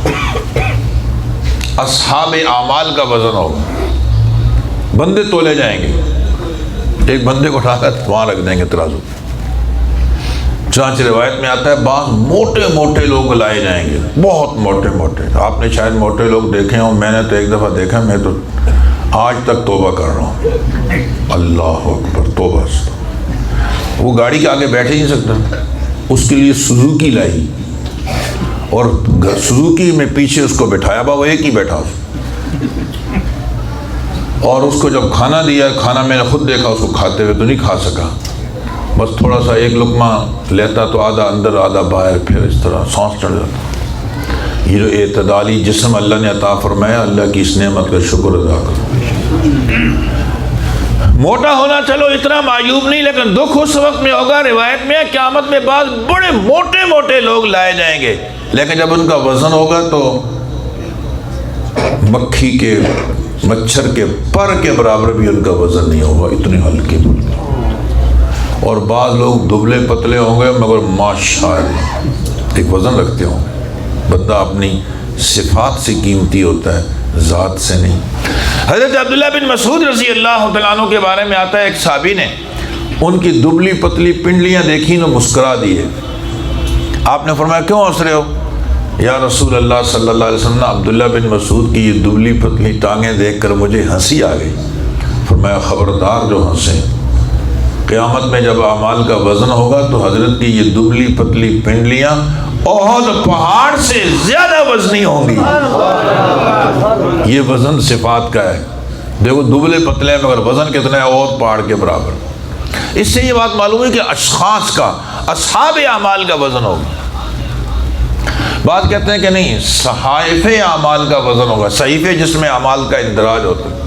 Speaker 2: اصحاب اعمال کا وزن ہوگا. بندے تولے جائیں گے, ایک بندے کو اٹھا کر وہاں رکھ دیں گے ترازو. چنانچہ روایت میں آتا ہے بعض موٹے موٹے لوگ لائے جائیں گے, بہت موٹے موٹے. آپ نے شاید موٹے لوگ دیکھے ہوں, میں نے تو ایک دفعہ دیکھا, میں تو آج تک توبہ کر رہا ہوں. اللہ اکبر, توبہ. وہ گاڑی کے آگے بیٹھ ہی نہیں سکتا, اس کے لیے سوزوکی لائی, اور سزوکی میں پیچھے اس کو بٹھایا، وہ ایک ہی بیٹھا، اور اس کو جب کھانا دیا، کھانا میں نے خود دیکھا اس کو کھاتے ہوئے تو نہیں کھا سکا، بس تھوڑا سا ایک لقمہ لیتا تو آدھا اندر آدھا باہر، پھر اس طرح سانس چڑھ جاتا۔ یہ جو اعتدالی جسم اللہ نے عطا فرمایا، اللہ کی اس نعمت کا شکر ادا کرو۔ موٹا ہونا چلو اتنا معیوب نہیں، لیکن دکھ اس وقت میں ہوگا، روایت میں قیامت میں بعض بڑے موٹے موٹے لوگ لائے جائیں گے، لیکن جب ان کا وزن ہوگا تو مکھی کے مچھر کے پر کے برابر بھی ان کا وزن نہیں ہوگا، اتنے ہلکے پھلکے۔ اور بعض لوگ دبلے پتلے ہوں گے مگر ماشاءاللہ ایک وزن رکھتے ہوں گے۔ بندہ اپنی صفات سے قیمتی ہوتا ہے، ذات سے نہیں۔ حضرت عبداللہ بن مسعود رضی اللہ تعالیٰ عنہ کے بارے میں آتا ہے، ایک صحابی نے ان کی دبلی پتلی پنڈلیاں دیکھی تو مسکرا دیے۔ آپ نے فرمایا کیوں ہنس رہے ہو؟ یا رسول اللہ صلی اللہ علیہ وسلم، عبداللہ بن مسعود کی یہ دبلی پتلی ٹانگیں دیکھ کر مجھے ہنسی آ گئی۔ فرمایا خبردار جو ہنسے، قیامت میں جب اعمال کا وزن ہوگا تو حضرت کی یہ دبلی پتلی پنڈلیاں احد پہاڑ سے زیادہ وزنی ہوں گی۔ یہ وزن صفات کا ہے، دیکھو دبلے پتلے ہیں مگر وزن کتنا ہے؟ احد پہاڑ کے برابر۔ اس سے یہ بات معلوم ہے کہ اشخاص کا، اصحاب اعمال کا وزن ہوگا۔ بعض کہتے ہیں کہ نہیں، صحائف اعمال کا وزن ہوگا، صحیفے جس میں اعمال کا اندراج ہوتا ہے۔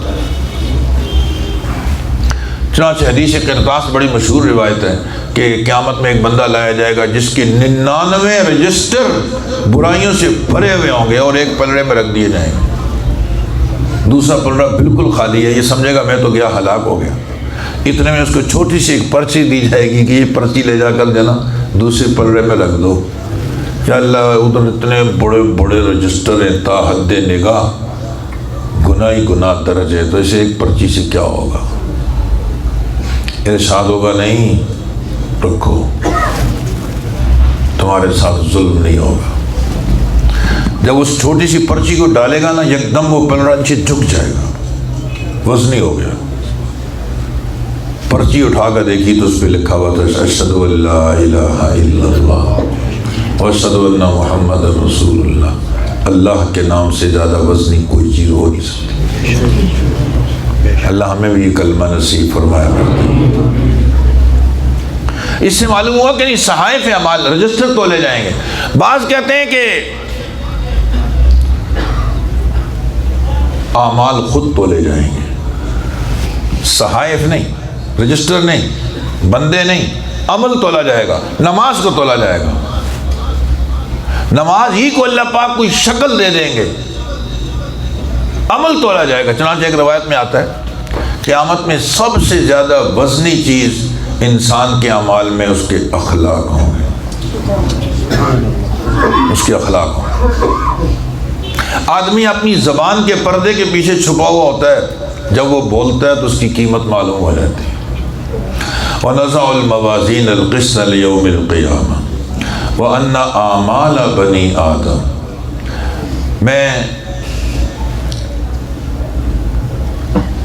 Speaker 2: چنانچہ حدیث قرطاس بڑی مشہور روایت ہے کہ قیامت میں ایک بندہ لایا جائے گا جس کے 99 رجسٹر برائیوں سے بھرے ہوئے ہوں گے اور ایک پلڑے میں رکھ دیے جائیں گے، دوسرا پلڑا بالکل خالی ہے، یہ سمجھے گا میں تو گیا ہلاک ہو گیا۔ اتنے میں اس کو چھوٹی سی ایک پرچی دی جائے گی کہ یہ پرچی لے جا کر دینا دوسرے پلڑے میں رکھ دو۔ یا اللہ، ادھر اتنے بڑے بڑے رجسٹر ہیں، تا حد نگاہ گناہ ہی گناہ درج ہے، تو اسے ایک پرچی سے کیا ہوگا؟ ارشاد ہوگا نہیں رکھو، تمہارے ساتھ ظلم نہیں ہوگا۔ جب اس چھوٹی سی پرچی کو ڈالے گا نا، یکدم وہ پلڑا نیچے جھک جائے گا، وزنی ہو گیا۔ پرچی اٹھا کر دیکھی تو اس پہ لکھا ہوا تھا اشہد ان لا الہ الا اللہ واشہد ان محمد رسول اللہ۔ اللہ کے نام سے زیادہ وزنی کوئی چیز ہو نہیں سکتی۔ اللہ ہمیں بھی یہ کلمہ نصیب فرمایا کرتے۔ اس سے معلوم ہوا کہ نہیں، صحائف اعمال رجسٹر تو لے جائیں گے۔ بعض کہتے ہیں کہ اعمال خود تو لے جائیں گے، صحائف نہیں، رجسٹر نہیں، بندے نہیں، عمل تولا جائے گا۔ نماز کو تولا جائے گا، نماز ہی کو اللہ پاک کوئی شکل دے دیں گے، عمل تولا جائے گا۔ چنانچہ ایک روایت میں آتا ہے قیامت میں سب سے زیادہ وزنی چیز انسان کے اعمال میں اس کے اخلاق ہوں گے، اس کے اخلاق ہوں گے۔ آدمی اپنی زبان کے پردے کے پیچھے چھپا ہوا ہوتا ہے، جب وہ بولتا ہے تو اس کی قیمت معلوم ہو جاتی ہے۔ وَنَزَعُ الْمَوَازِينَ الْقِسْطَ لِيَوْمِ الْقِيَامَةِ وَأَنَّ أَعْمَالَ بَنِي آدَمَ۔ میں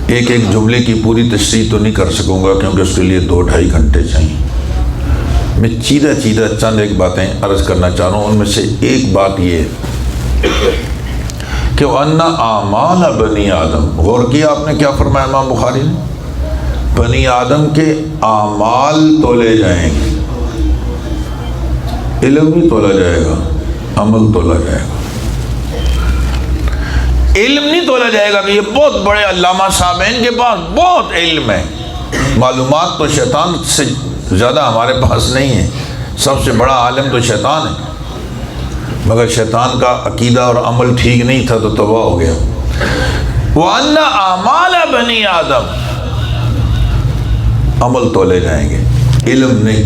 Speaker 2: ایک جملے کی پوری تشریح تو نہیں کر سکوں گا کیونکہ اس کے لیے 2-2.5 گھنٹے چاہیے۔ میں چیدہ چند ایک باتیں عرض کرنا چاہ رہا ہوں۔ ان میں سے ایک بات یہ کہ وَأَنَّ أَعْمَالَ بَنِي آدَمَ، غور کیا آپ نے کیا فرمایا امام بخاری نے؟ بنی آدم کے اعمال تولے جائیں گے، علم بھی تولا جائے گا، عمل تولا جائے گا۔ علم نہیں تولا جائے گا کہ یہ بہت بڑے علامہ صاحب ہیں، ان کے پاس بہت علم ہے۔ معلومات تو شیطان سے زیادہ ہمارے پاس نہیں ہے، سب سے بڑا عالم تو شیطان ہے، مگر شیطان کا عقیدہ اور عمل ٹھیک نہیں تھا تو تباہ ہو گیا۔ وَأَنَّ أَعْمَالَ بَنِي آدَمَ، عمل تولے جائیں گے، علم نہیں۔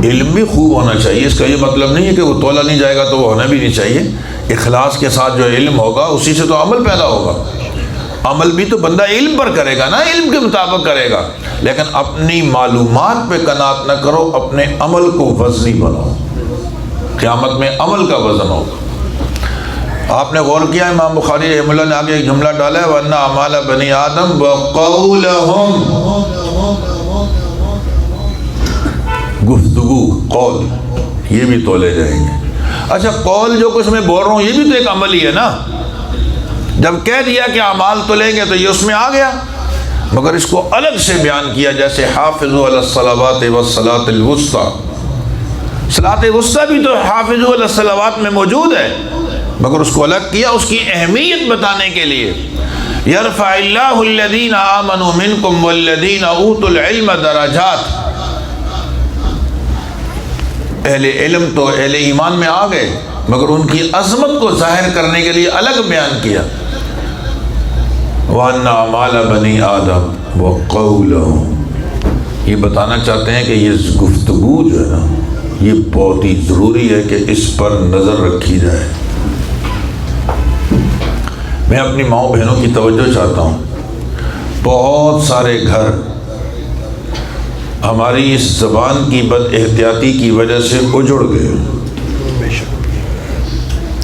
Speaker 2: علم بھی خوب ہونا چاہیے، اس کا یہ مطلب نہیں ہے کہ وہ تولا نہیں جائے گا تو وہ ہونا بھی نہیں چاہیے۔ اخلاص کے ساتھ جو علم ہوگا اسی سے تو عمل پیدا ہوگا۔ عمل بھی تو بندہ علم پر کرے گا نا، علم کے مطابق کرے گا، لیکن اپنی معلومات پہ قناعت نہ کرو، اپنے عمل کو وزنی بناؤ، قیامت میں عمل کا وزن ہوگا۔ آپ نے غور کیا امام بخاری رحمہ اللہ نے آگے ایک جملہ ڈالا ہے وَأَنَّ أَعْمَالَ بَنِي آدَمَ وَقَوْلَهُمْ، گفتگو، قول، یہ بھی تولے جائیں گے۔ اچھا قول جو کچھ میں بول رہا ہوں یہ بھی تو ایک عمل ہی ہے نا. جب کہہ دیا کہ اعمال تو لیں گے تو یہ اس میں آ گیا، مگر اس کو الگ سے بیان کیا، جیسے حافظوا علی الصلوات والصلاۃ الوسطیٰ. صلاۃ وسطیٰ بھی تو حافظوا علی الصلوات میں موجود ہے، مگر اس کو الگ کیا اس کی اہمیت بتانے کے لیے. یرفع اللہ الذین آمنوا منکم والذین اوتوا العلم درجات. اہل علم تو اہل ایمان میں آ گئے، مگر ان کی عظمت کو ظاہر کرنے کے لیے الگ بیان کیا. وَأَنَّ أَعْمَالَ بَنِي آدَمَ وَقَوْلَهُمْ. یہ بتانا چاہتے ہیں کہ یہ گفتگو جو ہے نا یہ بہت ہی ضروری ہے کہ اس پر نظر رکھی جائے. میں اپنی ماؤں بہنوں کی توجہ چاہتا ہوں. بہت سارے گھر ہماری اس زبان کی بد احتیاطی کی وجہ سے اجڑ گئے،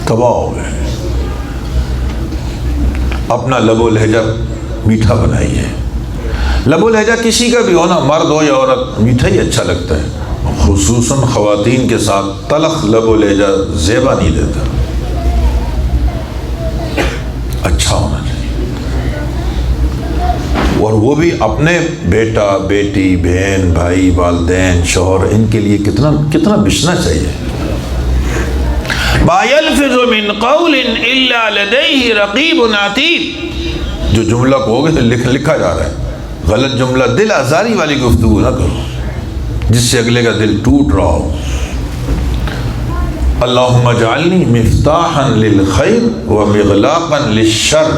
Speaker 2: تباہ ہو گئے. اپنا لب و لہجہ میٹھا بنائیے. لب و لہجہ کسی کا بھی ہو نا، مرد ہو یا عورت، میٹھا ہی اچھا لگتا ہے. خصوصاً خواتین کے ساتھ تلخ لب و لہجہ زیبا نہیں دیتا، اچھا ہونا چاہیے. اور وہ بھی اپنے بیٹا بیٹی بہن بھائی والدین شوہر ان کے لیے کتنا بچنا چاہیے. ما یلفظ من قول الا لدیہ رقیب عتید. جو جملہ کو لکھا جا رہا ہے غلط جملہ، دل آزاری والی گفتگو نہ کرو جس سے اگلے کا دل ٹوٹ رہا ہو. اللہم اجعلنی مفتاحا للخیر ومغلاقا للشر.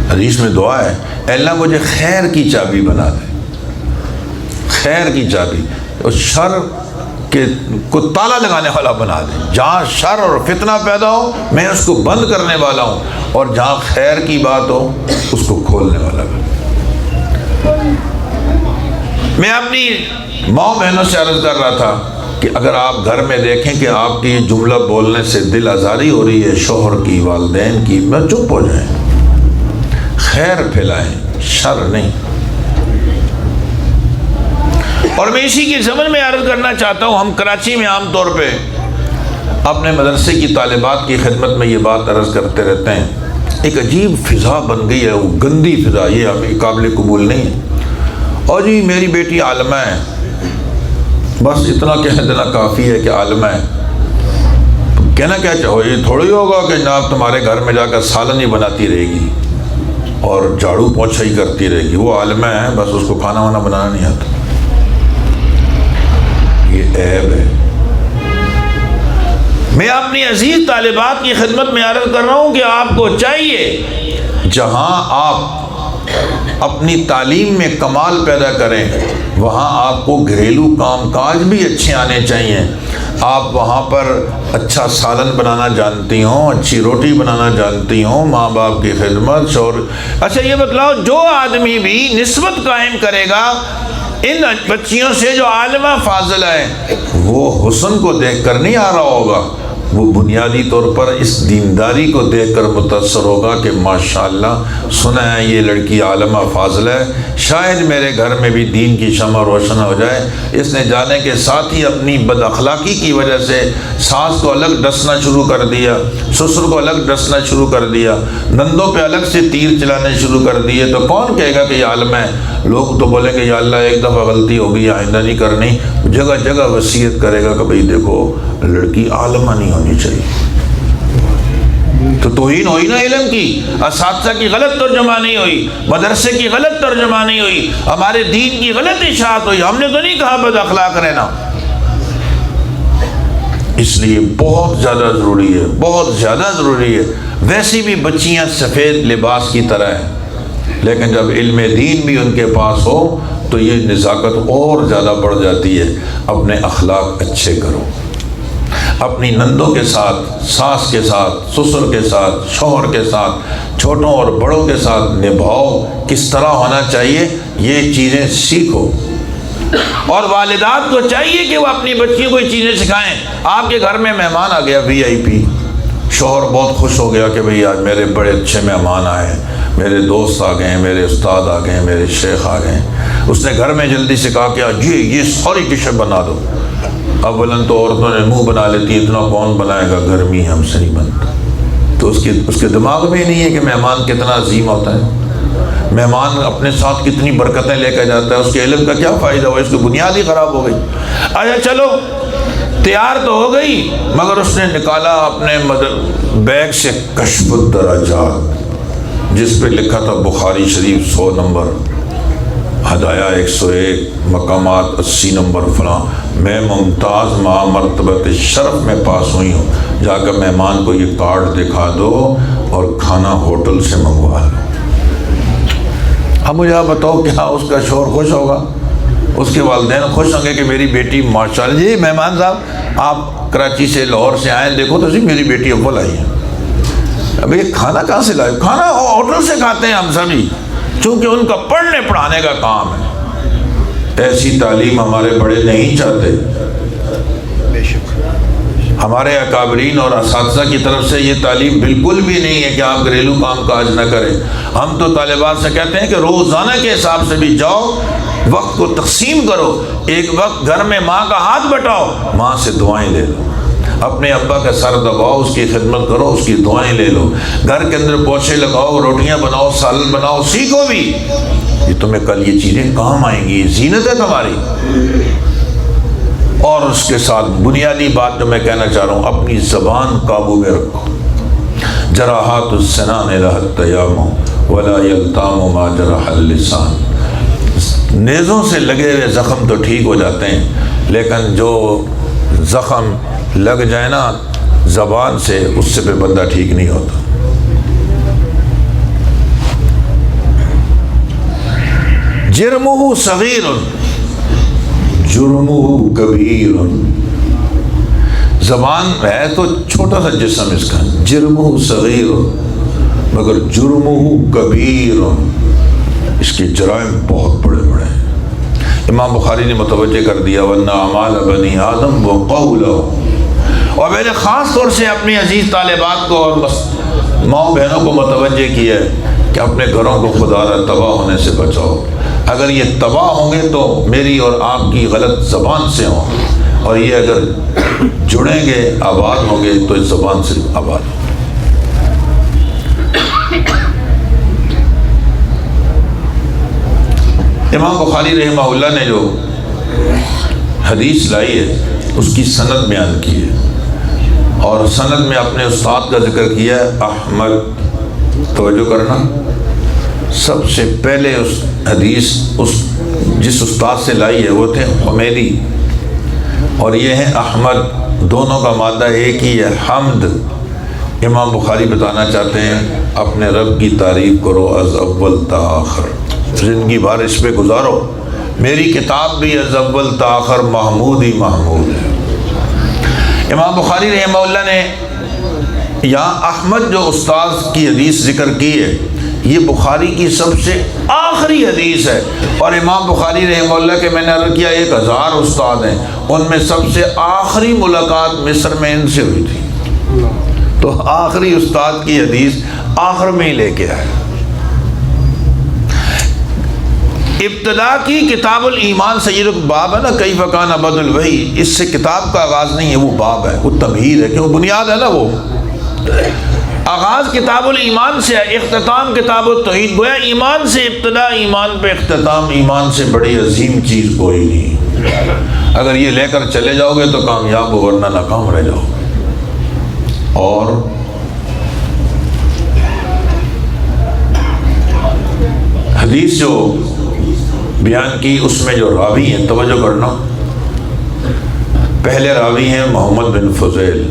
Speaker 2: حدیث میں دعا ہے، اے اللہ مجھے خیر کی چابی بنا دے، خیر کی چابی، اور شر کہ کو تالا لگانے والا بنا دے. جہاں شر اور فتنہ پیدا ہو میں اس کو بند کرنے والا ہوں، اور جہاں خیر کی بات ہو اس کو کھولنے والا بنا. میں اپنی ماں بہنوں سے عرض کر رہا تھا کہ اگر آپ گھر میں دیکھیں کہ آپ کی یہ جملہ بولنے سے دل آزاری ہو رہی ہے شوہر کی والدین کی، میں چپ ہو جائیں، خیر پھیلائیں، شر نہیں. اور میں اسی کے ضمن میں عرض کرنا چاہتا ہوں، ہم کراچی میں عام طور پہ اپنے مدرسے کی طالبات کی خدمت میں یہ بات عرض کرتے رہتے ہیں. ایک عجیب فضا بن گئی ہے، وہ گندی فضا، یہ ہمیں قابل قبول نہیں ہے. اور جی میری بیٹی عالمہ ہے، بس اتنا کہہ دینا کافی ہے کہ عالمہ ہے. کہنا کیا چاہو، یہ تھوڑی ہوگا کہ جناب تمہارے گھر میں جا کر سالن ہی بناتی رہے گی اور جھاڑو پوچھا ہی کرتی رہے گی. وہ عالمہ ہے، بس اس کو کھانا وانا بنانا نہیں آتا. یہ عیب ہے. میں اپنی عزیز طالبات کی خدمت میں عرض کر رہا ہوں کہ آپ کو چاہیے جہاں آپ اپنی تعلیم میں کمال پیدا کریں وہاں آپ کو گھریلو کام کاج بھی اچھے آنے چاہیے. آپ وہاں پر اچھا سالن بنانا جانتی ہوں، اچھی روٹی بنانا جانتی ہوں، ماں باپ کی خدمت، شوہر. اچھا یہ بتلاؤ، جو آدمی بھی نسبت قائم کرے گا ان بچیوں سے جو عالمہ فاضلہ ہیں، وہ حسن کو دیکھ کر نہیں آ رہا ہوگا، وہ بنیادی طور پر اس دینداری کو دیکھ کر متاثر ہوگا کہ ماشاءاللہ سنا ہے یہ لڑکی عالمہ فاضلہ ہے، شاید میرے گھر میں بھی دین کی شمع روشن ہو جائے. اس نے جانے کے ساتھ ہی اپنی بد اخلاقی کی وجہ سے ساس کو الگ ڈسنا شروع کر دیا، سسر کو الگ ڈسنا شروع کر دیا، نندوں پہ الگ سے تیر چلانے شروع کر دیے. تو کون کہے گا کہ یہ عالمہ ہے؟ لوگ تو بولیں گے یا اللہ ایک دفعہ غلطی ہوگی آئندہ نہیں کرنی. جگہ جگہ وصیت کرے گا کہ بھئی دیکھو لڑکی عالمہ نہیں ہونی چاہیے. تو توہین ہوئی نا علم کی، اساتذہ کی غلط ترجمہ نہیں ہوئی، مدرسے کی غلط ترجمہ نہیں ہوئی، ہمارے دین کی غلط اشاعت ہوئی. ہم نے تو نہیں کہا بد اخلاق رہنا. اس لیے بہت زیادہ ضروری ہے، بہت زیادہ ضروری ہے. ویسی بھی بچیاں سفید لباس کی طرح ہیں، لیکن جب علم دین بھی ان کے پاس ہو تو یہ نزاکت اور زیادہ بڑھ جاتی ہے. اپنے اخلاق اچھے کرو، اپنی نندوں کے ساتھ، ساس کے ساتھ، سسر کے ساتھ، شوہر کے ساتھ، چھوٹوں اور بڑوں کے ساتھ نبھاؤ. کس طرح ہونا چاہیے یہ چیزیں سیکھو. اور والدات کو چاہیے کہ وہ اپنی بچیوں کو یہ چیزیں سکھائیں. آپ کے گھر میں مہمان آ گیا VIP، شوہر بہت خوش ہو گیا کہ بھئی آج میرے بڑے اچھے مہمان آئے، میرے دوست آ گئے، میرے استاد آ گئے، میرے شیخ آ گئے. اس نے گھر میں جلدی سے کہا کہ یہ ساری ڈشیں بنا دو. اولاً تو عورتوں نے منہ بنا لیتی، اتنا کون بنائے گا، گرمی ہم سے نہیں بنتا۔ تو اس کے دماغ میں نہیں ہے کہ مہمان کتنا عظیم ہوتا ہے، مہمان اپنے ساتھ کتنی برکتیں لے کے جاتا ہے، اس کے علم کا کیا فائدہ ہوا، اس کی بنیاد ہی خراب ہو گئی۔ اچھا چلو تیار تو ہو گئی، مگر اس نے نکالا اپنے بیگ سے کشف الدرجات، جس پہ لکھا تھا بخاری شریف 100 نمبر، ہدایہ 101، مقامات 80 نمبر فلاں، میں ممتاز مع مرتبت شرف میں پاس ہوئی ہوں، جا کر مہمان کو یہ کارڈ دکھا دو اور کھانا ہوٹل سے منگوا لو۔ اب مجھے آپ بتاؤ کیا اس کا شوہر خوش ہوگا، اس کے والدین خوش ہوں گے کہ میری بیٹی ماشاءاللہ، جی مہمان صاحب آپ کراچی سے لاہور سے آئیں، دیکھو تو صحیح میری بیٹی اول آئی ہے۔ اب یہ کھانا کہاں سے لائے؟ کھانا ہوٹل سے کھاتے ہیں ہم سبھی، چونکہ ان کا پڑھنے پڑھانے کا کام ہے۔ ایسی تعلیم ہمارے بڑے نہیں چاہتے۔ ہمارے اکابرین اور اساتذہ کی طرف سے یہ تعلیم بالکل بھی نہیں ہے کہ آپ گھریلو کام کاج نہ کریں۔ ہم تو طالبات سے کہتے ہیں کہ روزانہ کے حساب سے بھی جاؤ، وقت کو تقسیم کرو، ایک وقت گھر میں ماں کا ہاتھ بٹاؤ، ماں سے دعائیں لے لو، اپنے ابا کا سر دباؤ، اس کی خدمت کرو، اس کی دعائیں لے لو، گھر کے اندر پوچھے لگاؤ، روٹیاں بناؤ، سالن بناؤ، سیکھو بھی، یہ تمہیں کل یہ چیزیں کام آئیں گی، زینت ہے تمہاری۔ اور اس کے ساتھ بنیادی بات جو میں کہنا چاہ رہا ہوں، اپنی زبان قابو میں رکھو۔ جراحات السنان لها التیام ولا یلتام ما جرح اللسان۔ نیزوں سے لگے ہوئے زخم تو ٹھیک ہو جاتے ہیں، لیکن جو زخم لگ جائے نا زبان سے، اس سے پھر بندہ ٹھیک نہیں ہوتا۔ جرمہ صغیر جرمہ کبیر، زبان ہے تو چھوٹا سا جسم اس کا، جرمہ صغیر مگر جرمہ کبیر، اس کے جرائم بہت بڑے بڑے ہیں۔ امام بخاری نے متوجہ کر دیا وَإِنَّ أَعْمَالَ بَنِي آدَمَ وَقَوْلَهُ، اور میں نے خاص طور سے اپنی عزیز طالبات کو اور ماؤں بہنوں کو متوجہ کیا ہے کہ اپنے گھروں کو خدا را تباہ ہونے سے بچاؤ۔ اگر یہ تباہ ہوں گے تو میری اور آپ کی غلط زبان سے ہوں، اور یہ اگر جڑیں گے آباد ہوں گے تو اس زبان سے آباد ہوں۔ امام بخاری رحمہ اللہ نے جو حدیث لائی ہے اس کی سند بیان کی ہے، اور سند میں اپنے استاد کا ذکر کیا ہے، احمد۔ توجہ کرنا، سب سے پہلے اس حدیث جس استاد سے لائی ہے وہ تھے حمیدی، اور یہ ہیں احمد، دونوں کا مادہ ایک ہی ہے، حمد۔ امام بخاری بتانا چاہتے ہیں اپنے رب کی تعریف کرو از اول تا آخر، زندگی بھر اس پہ گزارو، میری کتاب بھی از اول تا آخر محمود ہی محمود ہے۔ امام بخاری رحمہ اللہ نے یہاں احمد جو استاد کی حدیث ذکر کی ہے، یہ بخاری کی سب سے آخری حدیث ہے، اور امام بخاری رحمہ اللہ کے میں نے عرض کیا 1000 استاد ہیں، ان میں سب سے آخری ملاقات مصر میں ان سے ہوئی تھی، تو آخری استاد کی حدیث آخر میں ہی لے کے آئے۔ ابتدا کی کتاب الایمان سید باب ہے نا، کیف کان بدء الوحی، اس سے کتاب کا آغاز نہیں ہے، وہ باب ہے، وہ تمہید ہے، کیوں بنیاد ہے نا، وہ آغاز کتاب الایمان سے ہے، اختتام کتاب التوحید، گویا ایمان سے ابتدا، ایمان پہ اختتام، ایمان سے بڑی عظیم چیز کوئی نہیں۔ اگر یہ لے کر چلے جاؤ گے تو کامیاب ہو، ورنہ ناکام رہ جاؤ۔ اور حدیث جو بیان کی اس میں جو راوی ہیں، توجہ کرنا، پہلے راوی ہیں محمد بن فضیل،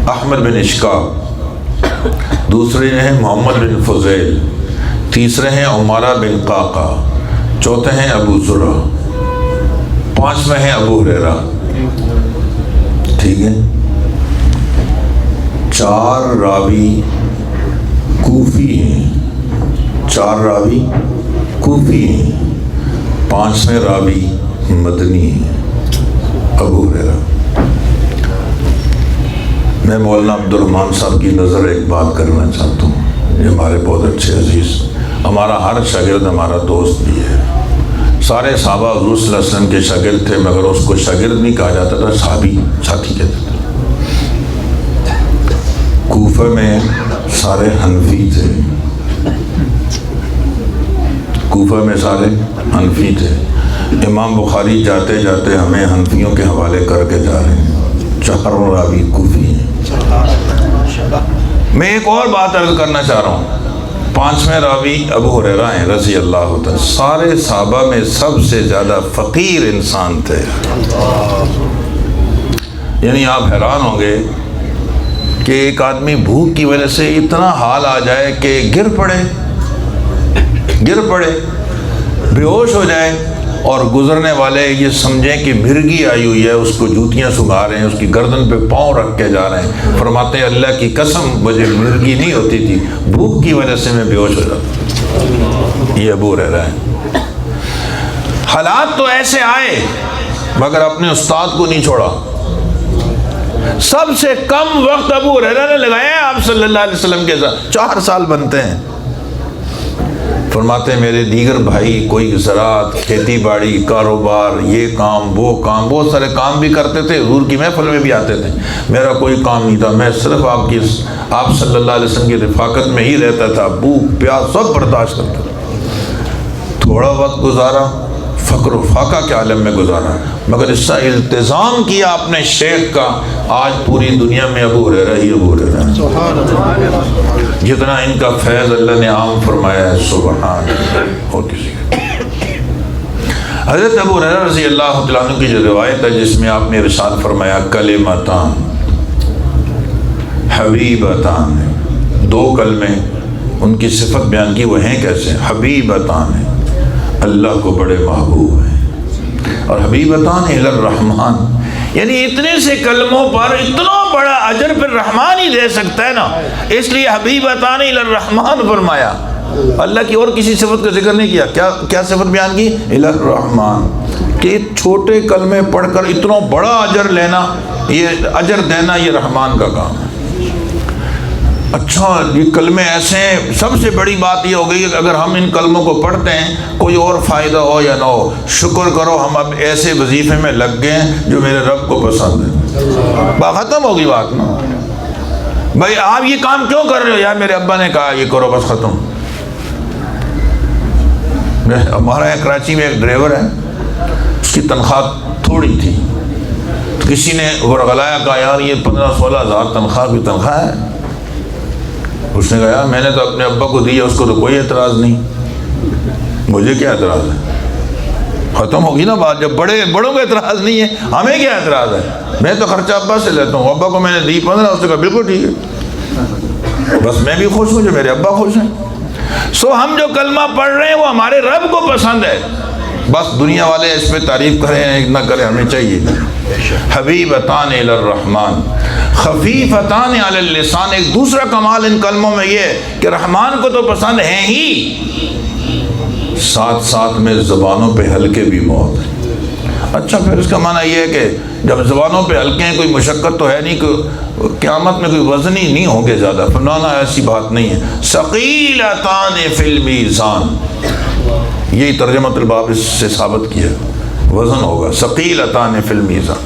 Speaker 2: احمد بن اشکاب، دوسرے ہیں محمد بن فضیل، تیسرے ہیں عمارہ بن قعقاع، چوتھے ہیں ابو زرع، پانچویں ہیں ابو ہریرہ۔ ٹھیک ہے، 4 راوی کوفی ہیں، 4 راوی کوفی ہیں، 5ویں راوی مدنی ہیں، ابو ہریرہ۔ میں مولانا عبد الرحمن صاحب کی نظر ایک بات کرنا چاہتا ہوں، یہ ہمارے بہت اچھے عزیز، ہمارا ہر شاگرد ہمارا دوست بھی ہے، سارے صحابہ حضور صلی اللہ علیہ وسلم کے شاگرد تھے، مگر اس کو شاگرد نہیں کہا جاتا تھا، صحابی، ساتھی کہتے تھے۔ کوفہ میں سارے حنفی تھے، کوفہ میں سارے حنفی تھے۔ امام بخاری جاتے جاتے ہمیں حنفیوں کے حوالے کر کے جا رہے ہیں، چاروں راوی کوفی ہیں۔ میں ایک اور بات عرض کرنا چاہ رہا ہوں، 5ویں راوی ابو ہریرہ ہیں رضی اللہ تعالیٰ، سارے صحابہ میں سب سے زیادہ فقیر انسان تھے۔ یعنی آپ حیران ہوں گے کہ ایک آدمی بھوک کی وجہ سے اتنا حال آ جائے کہ گر پڑے، بے ہوش ہو جائے، اور گزرنے والے یہ سمجھیں کہ مرگی آئی ہوئی ہے، اس کو جوتیاں سنگھا رہے ہیں، اس کی گردن پہ پاؤں رکھ کے جا رہے ہیں۔ فرماتے ہیں اللہ کی قسم مجھے مرگی نہیں ہوتی تھی، بھوک کی وجہ سے میں بے ہوش ہو جاتا۔ یہ ابو ہریرہ ہے۔ حالات تو ایسے آئے مگر اپنے استاد کو نہیں چھوڑا۔ سب سے کم وقت ابو ہریرہ نے لگایا ہے آپ صلی اللہ علیہ وسلم کے ساتھ، 4 سال بنتے ہیں۔ فرماتے ہیں میرے دیگر بھائی کوئی زراعت، کھیتی باڑی، کاروبار، یہ کام وہ کام، بہت سارے کام بھی کرتے تھے، حضور کی محفل میں بھی آتے تھے، میرا کوئی کام نہیں تھا، میں صرف آپ صلی اللہ علیہ وسلم کی رفاقت میں ہی رہتا تھا، بھوک پیاس سب برداشت کرتا تھا۔ تھوڑا وقت گزارا، فقر و فاقہ کے عالم میں گزارا، مگر اس کا التزام کیا اپنے شیخ کا، آج پوری دنیا میں ابو ہریرہ ہی ابو ہریرہ ہے۔ جتنا ان کا فیض اللہ نے عام فرمایا ہے، سبحان اور کسی کا۔ حضرت ابو ہریرہ رضی اللہ تعالیٰ عنہ کی جو روایت ہے جس میں آپ نے ارشاد فرمایا کلمتان حبیبتان، 2 کلمے ان کی صفت بیان کی، وہ ہیں کیسے؟ حبیبتان ہیں، اللہ کو بڑے محبوب ہیں، اور حبیبتان الی الرحمن، یعنی اتنے سے کلموں پر اتنا بڑا اجر پھر رحمان ہی دے سکتا ہے نا، اس لیے حبیبتان الی الرحمن فرمایا، اللہ کی اور کسی صفت کا ذکر نہیں کیا۔ کیا صفت بیان کی؟ الی الرحمن، کہ چھوٹے کلمے پڑھ کر اتنا بڑا اجر لینا، یہ اجر دینا، یہ رحمان کا کام ہے۔ اچھا یہ کلمے ایسے ہیں، سب سے بڑی بات یہ ہو گئی کہ اگر ہم ان کلموں کو پڑھتے ہیں کوئی اور فائدہ ہو یا نہ ہو، شکر کرو ہم اب ایسے وظیفے میں لگ گئے ہیں جو میرے رب کو پسند ہے۔ ختم ہوگی بات نا بھائی، آپ یہ کام کیوں کر رہے ہو؟ یار میرے ابا نے کہا یہ کرو، بس ختم۔ ہمارا یہاں کراچی میں ایک ڈرائیور ہے، اس کی تنخواہ تھوڑی تھی، کسی نے ورغلایا، کہا یار یہ 15-16 ہزار تنخواہ کی تنخواہ ہے۔ اس نے کہا یار میں نے تو اپنے ابا کو دی ہے، اس کو تو کوئی اعتراض نہیں، مجھے کیا اعتراض ہے؟ ختم ہوگی نا بات، جب بڑوں کا اعتراض نہیں ہے ہمیں کیا اعتراض ہے؟ میں تو خرچہ ابا سے لیتا ہوں، ابا کو میں نے دی 15، اس نے کہا بالکل ٹھیک ہے، بس میں بھی خوش ہوں جو میرے ابا خوش ہیں۔ سو ہم جو کلمہ پڑھ رہے ہیں وہ ہمارے رب کو پسند ہے، بس دنیا والے اس پہ تعریف کریں نہ کریں ہمیں چاہیے۔ حبیبتان الی الرحمن خفیفتان علی اللسان، ایک دوسرا کمال ان کلموں میں یہ ہے کہ رحمان کو تو پسند ہیں ہی، ساتھ ساتھ میں زبانوں پہ ہلکے بھی موت ہیں۔ اچھا پھر اس کا معنی یہ ہے کہ جب زبانوں پہ ہلکے ہیں کوئی مشقت تو ہے نہیں، کہ قیامت میں کوئی وزنی نہیں ہوں گے زیادہ، فرمانا ایسی بات نہیں ہے۔ ثقیلتان فی المیزان، یہی ترجمۃ الباب اس سے ثابت کیا، وزن ہوگا، ثقیلتان فی المیزان۔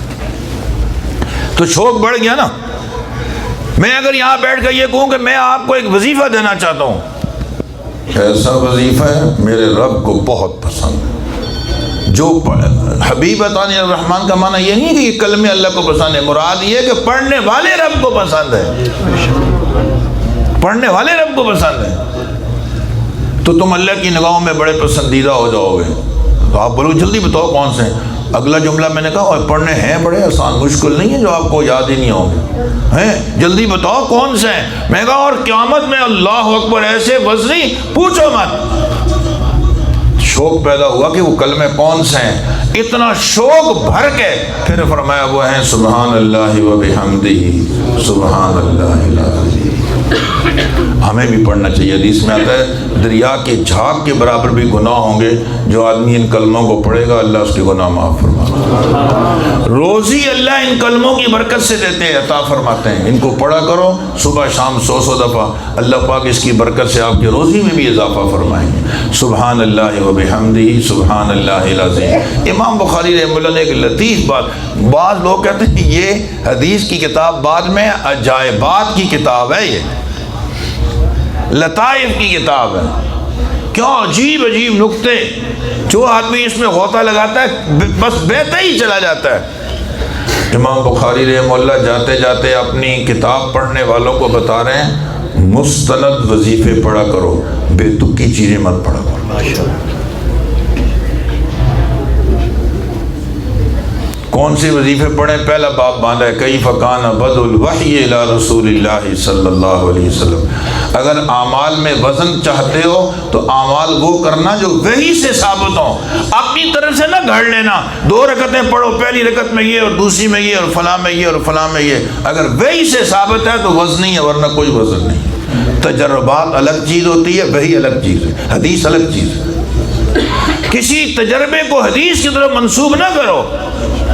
Speaker 2: تو شوق بڑھ گیا نا۔ میں اگر یہاں بیٹھ کر یہ کہوں کہ میں آپ کو ایک وظیفہ دینا چاہتا ہوں، ایسا وظیفہ ہے میرے رب کو بہت پسند ہے، جو حبیبتان الرحمن کا معنی یہ نہیں کہ یہ کلمے اللہ کو پسند ہے، مراد یہ ہے کہ پڑھنے والے رب کو پسند ہے، پڑھنے والے رب کو پسند ہے، تو تم اللہ کی نگاہوں میں بڑے پسندیدہ ہو جاؤ گے۔ تو آپ بولو جلدی بتاؤ کون سے ہیں؟ اگلا جملہ میں نے کہا اور پڑھنے ہیں بڑے آسان، مشکل نہیں ہے جو آپ کو یاد ہی نہیں ہوں گے، ہیں جلدی بتاؤ کون سے ہیں؟ میں کہا اور قیامت میں اللہ اکبر ایسے وزنی پوچھو مت۔ شوق پیدا ہوا کہ وہ کلمے کون سے ہیں، اتنا شوق بھر کے پھر فرمایا وہ ہیں سبحان اللہ و بحمدہ سبحان اللہ العظیم۔ ہمیں بھی پڑھنا چاہیے۔ حدیث میں آتا ہے دریا کے جھاگ کے برابر بھی گناہ ہوں گے، جو آدمی ان کلموں کو پڑھے گا اللہ اس کے گناہ معاف فرماتا۔ روزی اللہ ان کلموں کی برکت سے دیتے ہیں، عطا فرماتے ہیں۔ ان کو پڑھا کرو صبح شام 100 دفعہ، اللہ پاک اس کی برکت سے آپ کی روزی میں بھی اضافہ فرمائیں گے۔ سبحان اللہ و بحمدہ سبحان اللہ العظیم۔ امام بخاری رحمہ اللہ نے ایک لطیف بات، بعض لوگ کہتے ہیں یہ حدیث کی کتاب بعد میں عجائبات کی کتاب ہے، یہ لطائف کی کتاب ہے۔ کیوں عجیب عجیب نکتے، جو آدمی اس میں غوطہ لگاتا ہے بس بہتا ہی چلا جاتا ہے۔ امام بخاری رحمہ اللہ جاتے جاتے اپنی کتاب پڑھنے والوں کو بتا رہے ہیں مستند وظیفے پڑھا کرو، بے تکی چیزیں مت پڑھا کرو۔ کون سے وظیفے پڑھیں؟ پہلا باب باندھا ہے کیف کان بدء الوحی الی رسول اللہ صلی اللہ علیہ وسلم۔ اگر اعمال میں وزن چاہتے ہو تو اعمال وہ کرنا جو وحی سے ثابت ہوں، اپنی طرف سے نہ گھڑ لینا۔ 2 رکعتیں پڑھو، پہلی رکعت میں یہ اور دوسری میں یہ اور فلاں میں یہ اور فلاں میں یہ۔ اگر وحی سے ثابت ہے تو وزن ہی ہے، ورنہ کوئی وزن نہیں۔ تجربات الگ چیز ہوتی ہے، وحی الگ چیز ہے، حدیث الگ چیز ہے۔ کسی تجربے کو حدیث کی طرف منسوب نہ کرو۔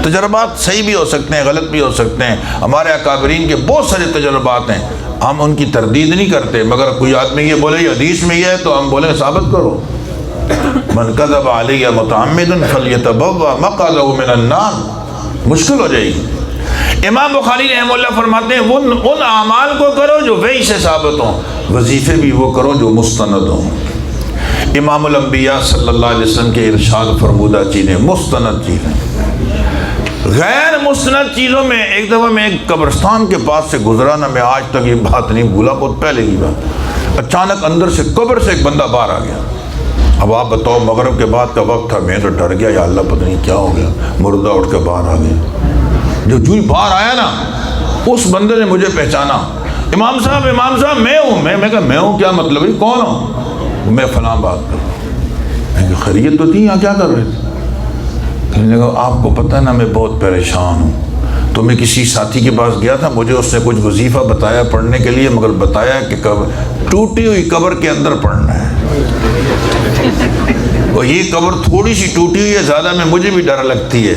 Speaker 2: تجربات صحیح بھی ہو سکتے ہیں، غلط بھی ہو سکتے ہیں۔ ہمارے اکابرین کے بہت سارے تجربات ہیں، ہم ان کی تردید نہیں کرتے، مگر کوئی آدمی یہ بولے یہ حدیث میں یہ ہے تو ہم بولیں ثابت کرو۔ من کذب علی متعمدا فلیتبوأ مقعدہ من النار، مشکل ہو جائے گی۔ امام بخاری رحمہ اللہ فرماتے ہیں ان اعمال کو کرو جو وحی سے ثابت ہوں، وظیفے بھی وہ کرو جو مستند ہوں۔ امام الانبیاء صلی اللہ علیہ وسلم کے ارشاد فرمودہ چیزیں مستند چیزیں۔ غیر مستند چیزوں میں ایک دفعہ میں ایک قبرستان کے پاس سے گزرا نا، میں آج تک یہ بات نہیں بھولا، بہت پہلے کی بات۔ اچانک اندر سے قبر سے ایک بندہ باہر آ گیا۔ اب آپ بتاؤ مغرب کے بعد کا وقت تھا، میں تو ڈر گیا، یا اللہ پتہ نہیں کیا ہو گیا، مردہ اٹھ کے باہر آ گیا۔ جو باہر آیا نا اس بندے نے مجھے پہچانا، امام صاحب میں ہوں۔ میں کہا میں ہوں کیا مطلب ہے، کون ہوں؟ میں فلاں بات کر رہا ہوں۔ میں کہ خیریت تو تھی، یہاں کیا کر رہے تھے؟ کہنے لگا آپ کو پتہ نا میں بہت پریشان ہوں، تو میں کسی ساتھی کے پاس گیا تھا، مجھے اس نے کچھ وظیفہ بتایا پڑھنے کے لیے، مگر بتایا کہ ٹوٹی ہوئی قبر کے اندر پڑھنا ہے، اور یہ قبر تھوڑی سی ٹوٹی ہوئی ہے، زیادہ میں مجھے بھی ڈر لگتی ہے،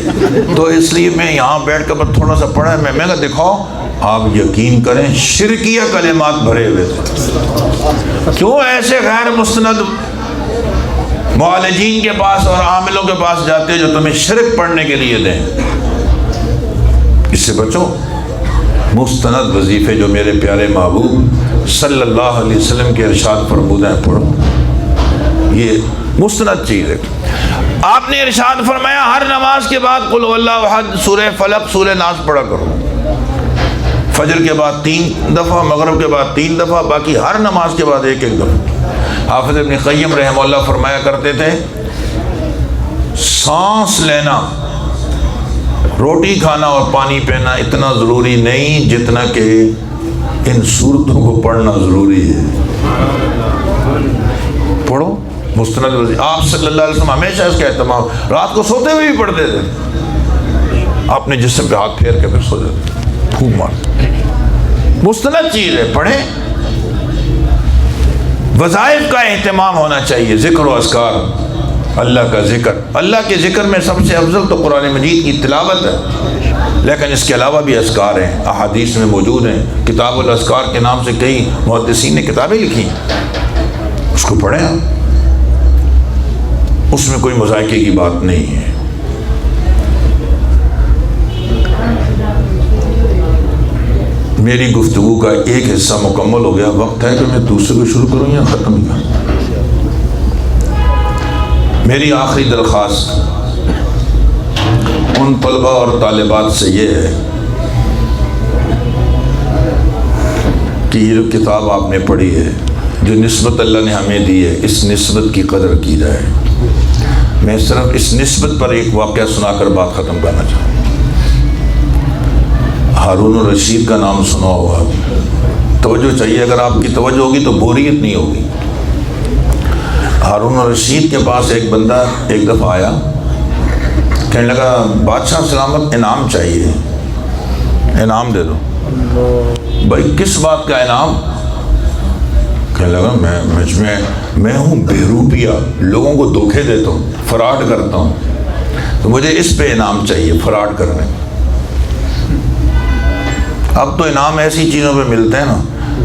Speaker 2: تو اس لیے میں یہاں بیٹھ کر تھوڑا سا پڑھا ہے۔ میں کہا دکھاؤ، آپ یقین کریں شرکیہ کلمات بھرے ہوئے تھے۔ کیوں ایسے غیر مستند معالجین کے پاس اور عاملوں کے پاس جاتے جو تمہیں شرک پڑھنے کے لیے دیں؟ اس سے بچو۔ مستند وظیفے جو میرے پیارے محبوب صلی اللہ علیہ وسلم کے ارشاد فرمودہ ہیں پڑھو، یہ مستند چیز ہے۔ آپ نے ارشاد فرمایا ہر نماز کے بعد قل هو اللہ احد، سورہ فلق، سورہ ناس پڑھا کرو۔ فجر کے بعد 3 دفعہ، مغرب کے بعد 3 دفعہ، باقی ہر نماز کے بعد 1 دفعہ۔ حافظ ابن قیم رحمہ اللہ فرمایا کرتے تھے سانس لینا، روٹی کھانا اور پانی پینا اتنا ضروری نہیں جتنا کہ ان صورتوں کو پڑھنا ضروری ہے۔ پڑھو مستند وظیفہ۔ آپ صلی اللہ علیہ وسلم ہمیشہ اس کا اہتمام، رات کو سوتے ہوئے بھی پڑھتے تھے، اپنے جسم پہ ہاتھ پھیر کے پھر سو جاتے، پھونک مار۔ مستند چیز ہے، پڑھیں۔ وظائف کا اہتمام ہونا چاہیے، ذکر و اذکار، اللہ کا ذکر۔ اللہ کے ذکر میں سب سے افضل تو قرآن مجید کی تلاوت ہے، لیکن اس کے علاوہ بھی اذکار ہیں، احادیث میں موجود ہیں۔ کتاب الاذکار کے نام سے کئی محدثین نے کتابیں لکھی ہیں، اس کو پڑھیں آپ، اس میں کوئی مذائقے کی بات نہیں ہے۔ میری گفتگو کا ایک حصہ مکمل ہو گیا، وقت ہے کہ میں دوسرے کو شروع کروں یا ختم کروں؟ میری آخری درخواست ان طلباء اور طالبات سے یہ ہے کہ یہ جو کتاب آپ نے پڑھی ہے، جو نسبت اللہ نے ہمیں دی ہے، اس نسبت کی قدر کی جائے۔ میں صرف اس نسبت پر ایک واقعہ سنا کر بات ختم کرنا چاہوں۔ ہارون الرشید کا نام سنا ہوگا، توجہ چاہیے، اگر آپ کی توجہ ہوگی تو بوریت نہیں ہوگی۔ ہارون الرشید کے پاس ایک بندہ ایک دفعہ آیا، کہنے لگا بادشاہ سلامت انعام چاہیے، انعام دے دو۔ بھائی کس بات کا انعام؟ کہنے لگا میں ہوں بہروپیہ، لوگوں کو دھوکے دیتا ہوں، فراڈ کرتا ہوں، تو مجھے اس پہ انعام چاہیے فراڈ کرنے۔ اب تو انعام ایسی چیزوں پہ ملتے ہیں نا۔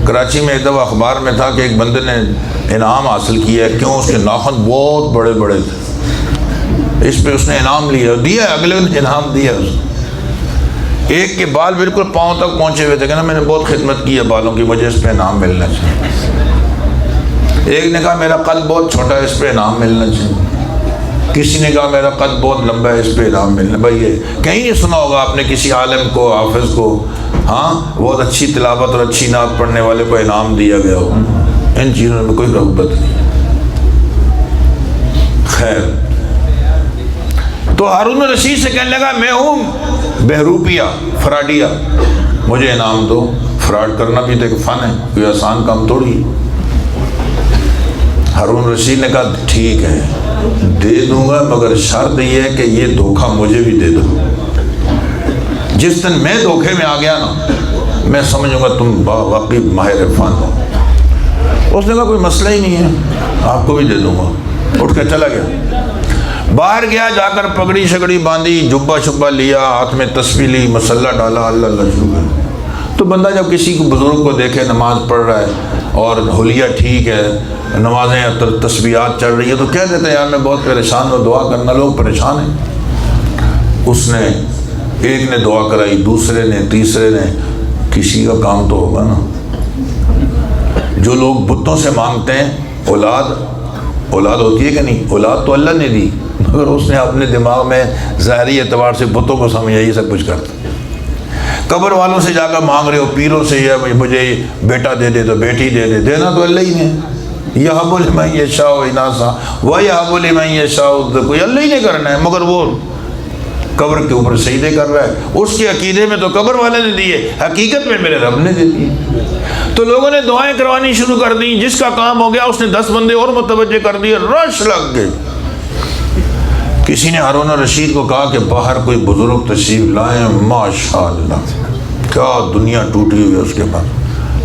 Speaker 2: کراچی میں ایک دفعہ اخبار میں تھا کہ ایک بندے نے انعام حاصل کیا ہے، کیوں؟ اس کے ناخن بہت بڑے بڑے تھے، اس پہ اس نے انعام دیا، اگلے نے انعام دیا اس نے۔ ایک کے بال بالکل پاؤں تک پہنچے ہوئے تھے، کہنا میں نے بہت خدمت کی ہے بالوں کی، مجھے اس پہ انعام ملنا چاہیے۔ ایک نے کہا میرا قد بہت چھوٹا ہے، اس پہ انعام ملنا چاہیے۔ کسی نے کہا میرا قد بہت لمبا ہے، اس پہ انعام ملنا۔ بھائی یہ کہیں نہیں سنا ہوگا آپ نے کسی عالم کو، حافظ کو، ہاں بہت اچھی تلاوت اور اچھی نعت پڑھنے والے کو انعام دیا گیا ہو، ان چیزوں میں کوئی رغبت نہیں۔ خیر، تو ہارون رشید سے کہنے لگا میں ہوں بہروپیہ، فراڈیا، مجھے انعام دو۔ فراڈ کرنا بھی تو ایک فن ہے، کوئی آسان کام تھوڑی۔ ہارون رشید نے کہا ٹھیک ہے دے دوں گا، مگر شرط یہ ہے کہ یہ دھوکہ مجھے بھی دے دو۔ جس دن میں دھوکے میں آ گیا نا، میں سمجھوں گا تم واقعی ماہر فن ہو۔ اس نے کہا کوئی مسئلہ ہی نہیں ہے، آپ کو بھی دے دوں گا۔ اٹھ کے چلا گیا، باہر گیا، جا کر پگڑی شگڑی باندھی، جبہ شبہ لیا، ہاتھ میں تسبیح لی، مسلح ڈالا، اللہ اللہ شروع کر۔ تو بندہ جب کسی کو بزرگ کو دیکھے نماز پڑھ رہا ہے اور حلیہ ٹھیک ہے، نمازیں تسبیحات چل رہی ہے، تو کہہ دیتے ہیں یار میں بہت پریشان ہوں، دعا کرنا۔ لوگ پریشان ہیں۔ اس نے ایک نے دعا کرائی، دوسرے نے، تیسرے نے، کسی کا کام تو ہوگا نا۔ جو لوگ بتوں سے مانگتے ہیں اولاد ہوتی ہے کہ نہیں؟ اولاد تو اللہ نے دی، مگر اس نے اپنے دماغ میں ظاہری اعتبار سے بتوں کو سمجھا، یہ سب کچھ کرتا۔ قبر والوں سے جا کر مانگ رہے ہو، پیروں سے یہ مجھے بیٹا دے دے تو بیٹی دے دے، دینا تو اللہ ہی نے۔ یہب لمن یشاء اناثا ویہب لمن یشاء الذکور، کوئی اللہ ہی نے کرنا ہے، مگر وہ قبر کے اوپر سجدے کر رہا ہے۔ اس کے عقیدے میں تو قبر والے نے دیے، حقیقت میں میرے رب نے دے دیے۔ تو لوگوں نے دعائیں کروانی شروع کر دی، جس کا کام ہو گیا اس نے 10 بندے اور متوجہ کر دیے، رش لگ گئے۔ کسی نے ہارون رشید کو کہا کہ باہر کوئی بزرگ تشریف لائیں، ماشاءاللہ کیا دنیا ٹوٹی ہوئی ہے اس کے پاس،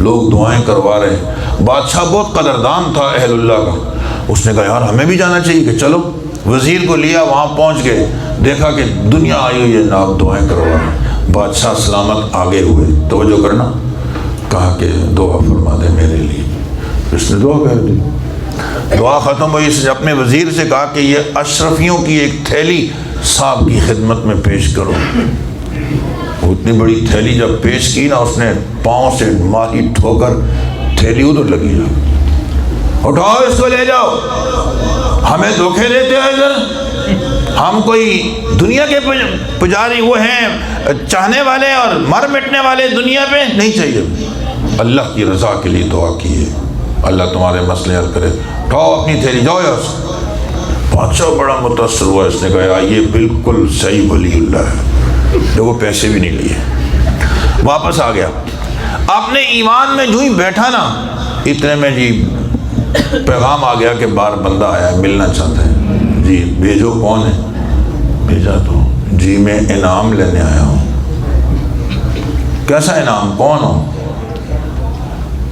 Speaker 2: لوگ دعائیں کروا رہے ہیں۔ بادشاہ بہت قدردان تھا اہل اللہ کا، اس نے کہا یار ہمیں بھی جانا چاہیے، کہ چلو۔ وزیر کو لیا، وہاں پہنچ گئے، دیکھا کہ دنیا آئی ہوئی ہے، آپ دعائیں کروا رہے ہیں۔ بادشاہ سلامت آگے ہوئے، توجہ کرنا، کہا کہ دعا فرما دے میرے لیے۔ اس نے دعا کر دی، دعا ختم ہوئی، اس نے اپنے وزیر سے کہا کہ یہ اشرفیوں کی ایک تھیلی صاحب کی خدمت میں پیش کرو۔ اتنی بڑی تھیلی جب پیش کی نا، اس نے پاؤں سے ماری ٹھوکر، تھیلی ادھر لگی، جا اٹھاؤ اس کو لے جاؤ، ہمیں دھوکے دیتے ہو ادھر، ہم کوئی دنیا کے پجاری وہ ہیں چاہنے والے اور مر مٹنے والے دنیا پہ نہیں چاہیے۔ اللہ کی رضا کے لیے دعا کیے، اللہ تمہارے مسئلے حل کرے، اٹھاؤ اپنی تھیلی جاؤ یہاں سے۔ بادشاہ بڑا متاثر ہوا، اس نے کہا یہ بالکل صحیح ولی اللہ ہے، وہ پیسے بھی نہیں لیے، واپس آ گیا۔ اپنے ایمان میں جو ہی بیٹھا نا، اتنے میں جی پیغام آ گیا کہ باہر بندہ آیا ہے، ملنا چاہتا ہے۔ جی بھیجو، کون ہے؟ بھیجا تو جی میں انعام لینے آیا ہوں۔ کیسا انعام؟ کون ہو؟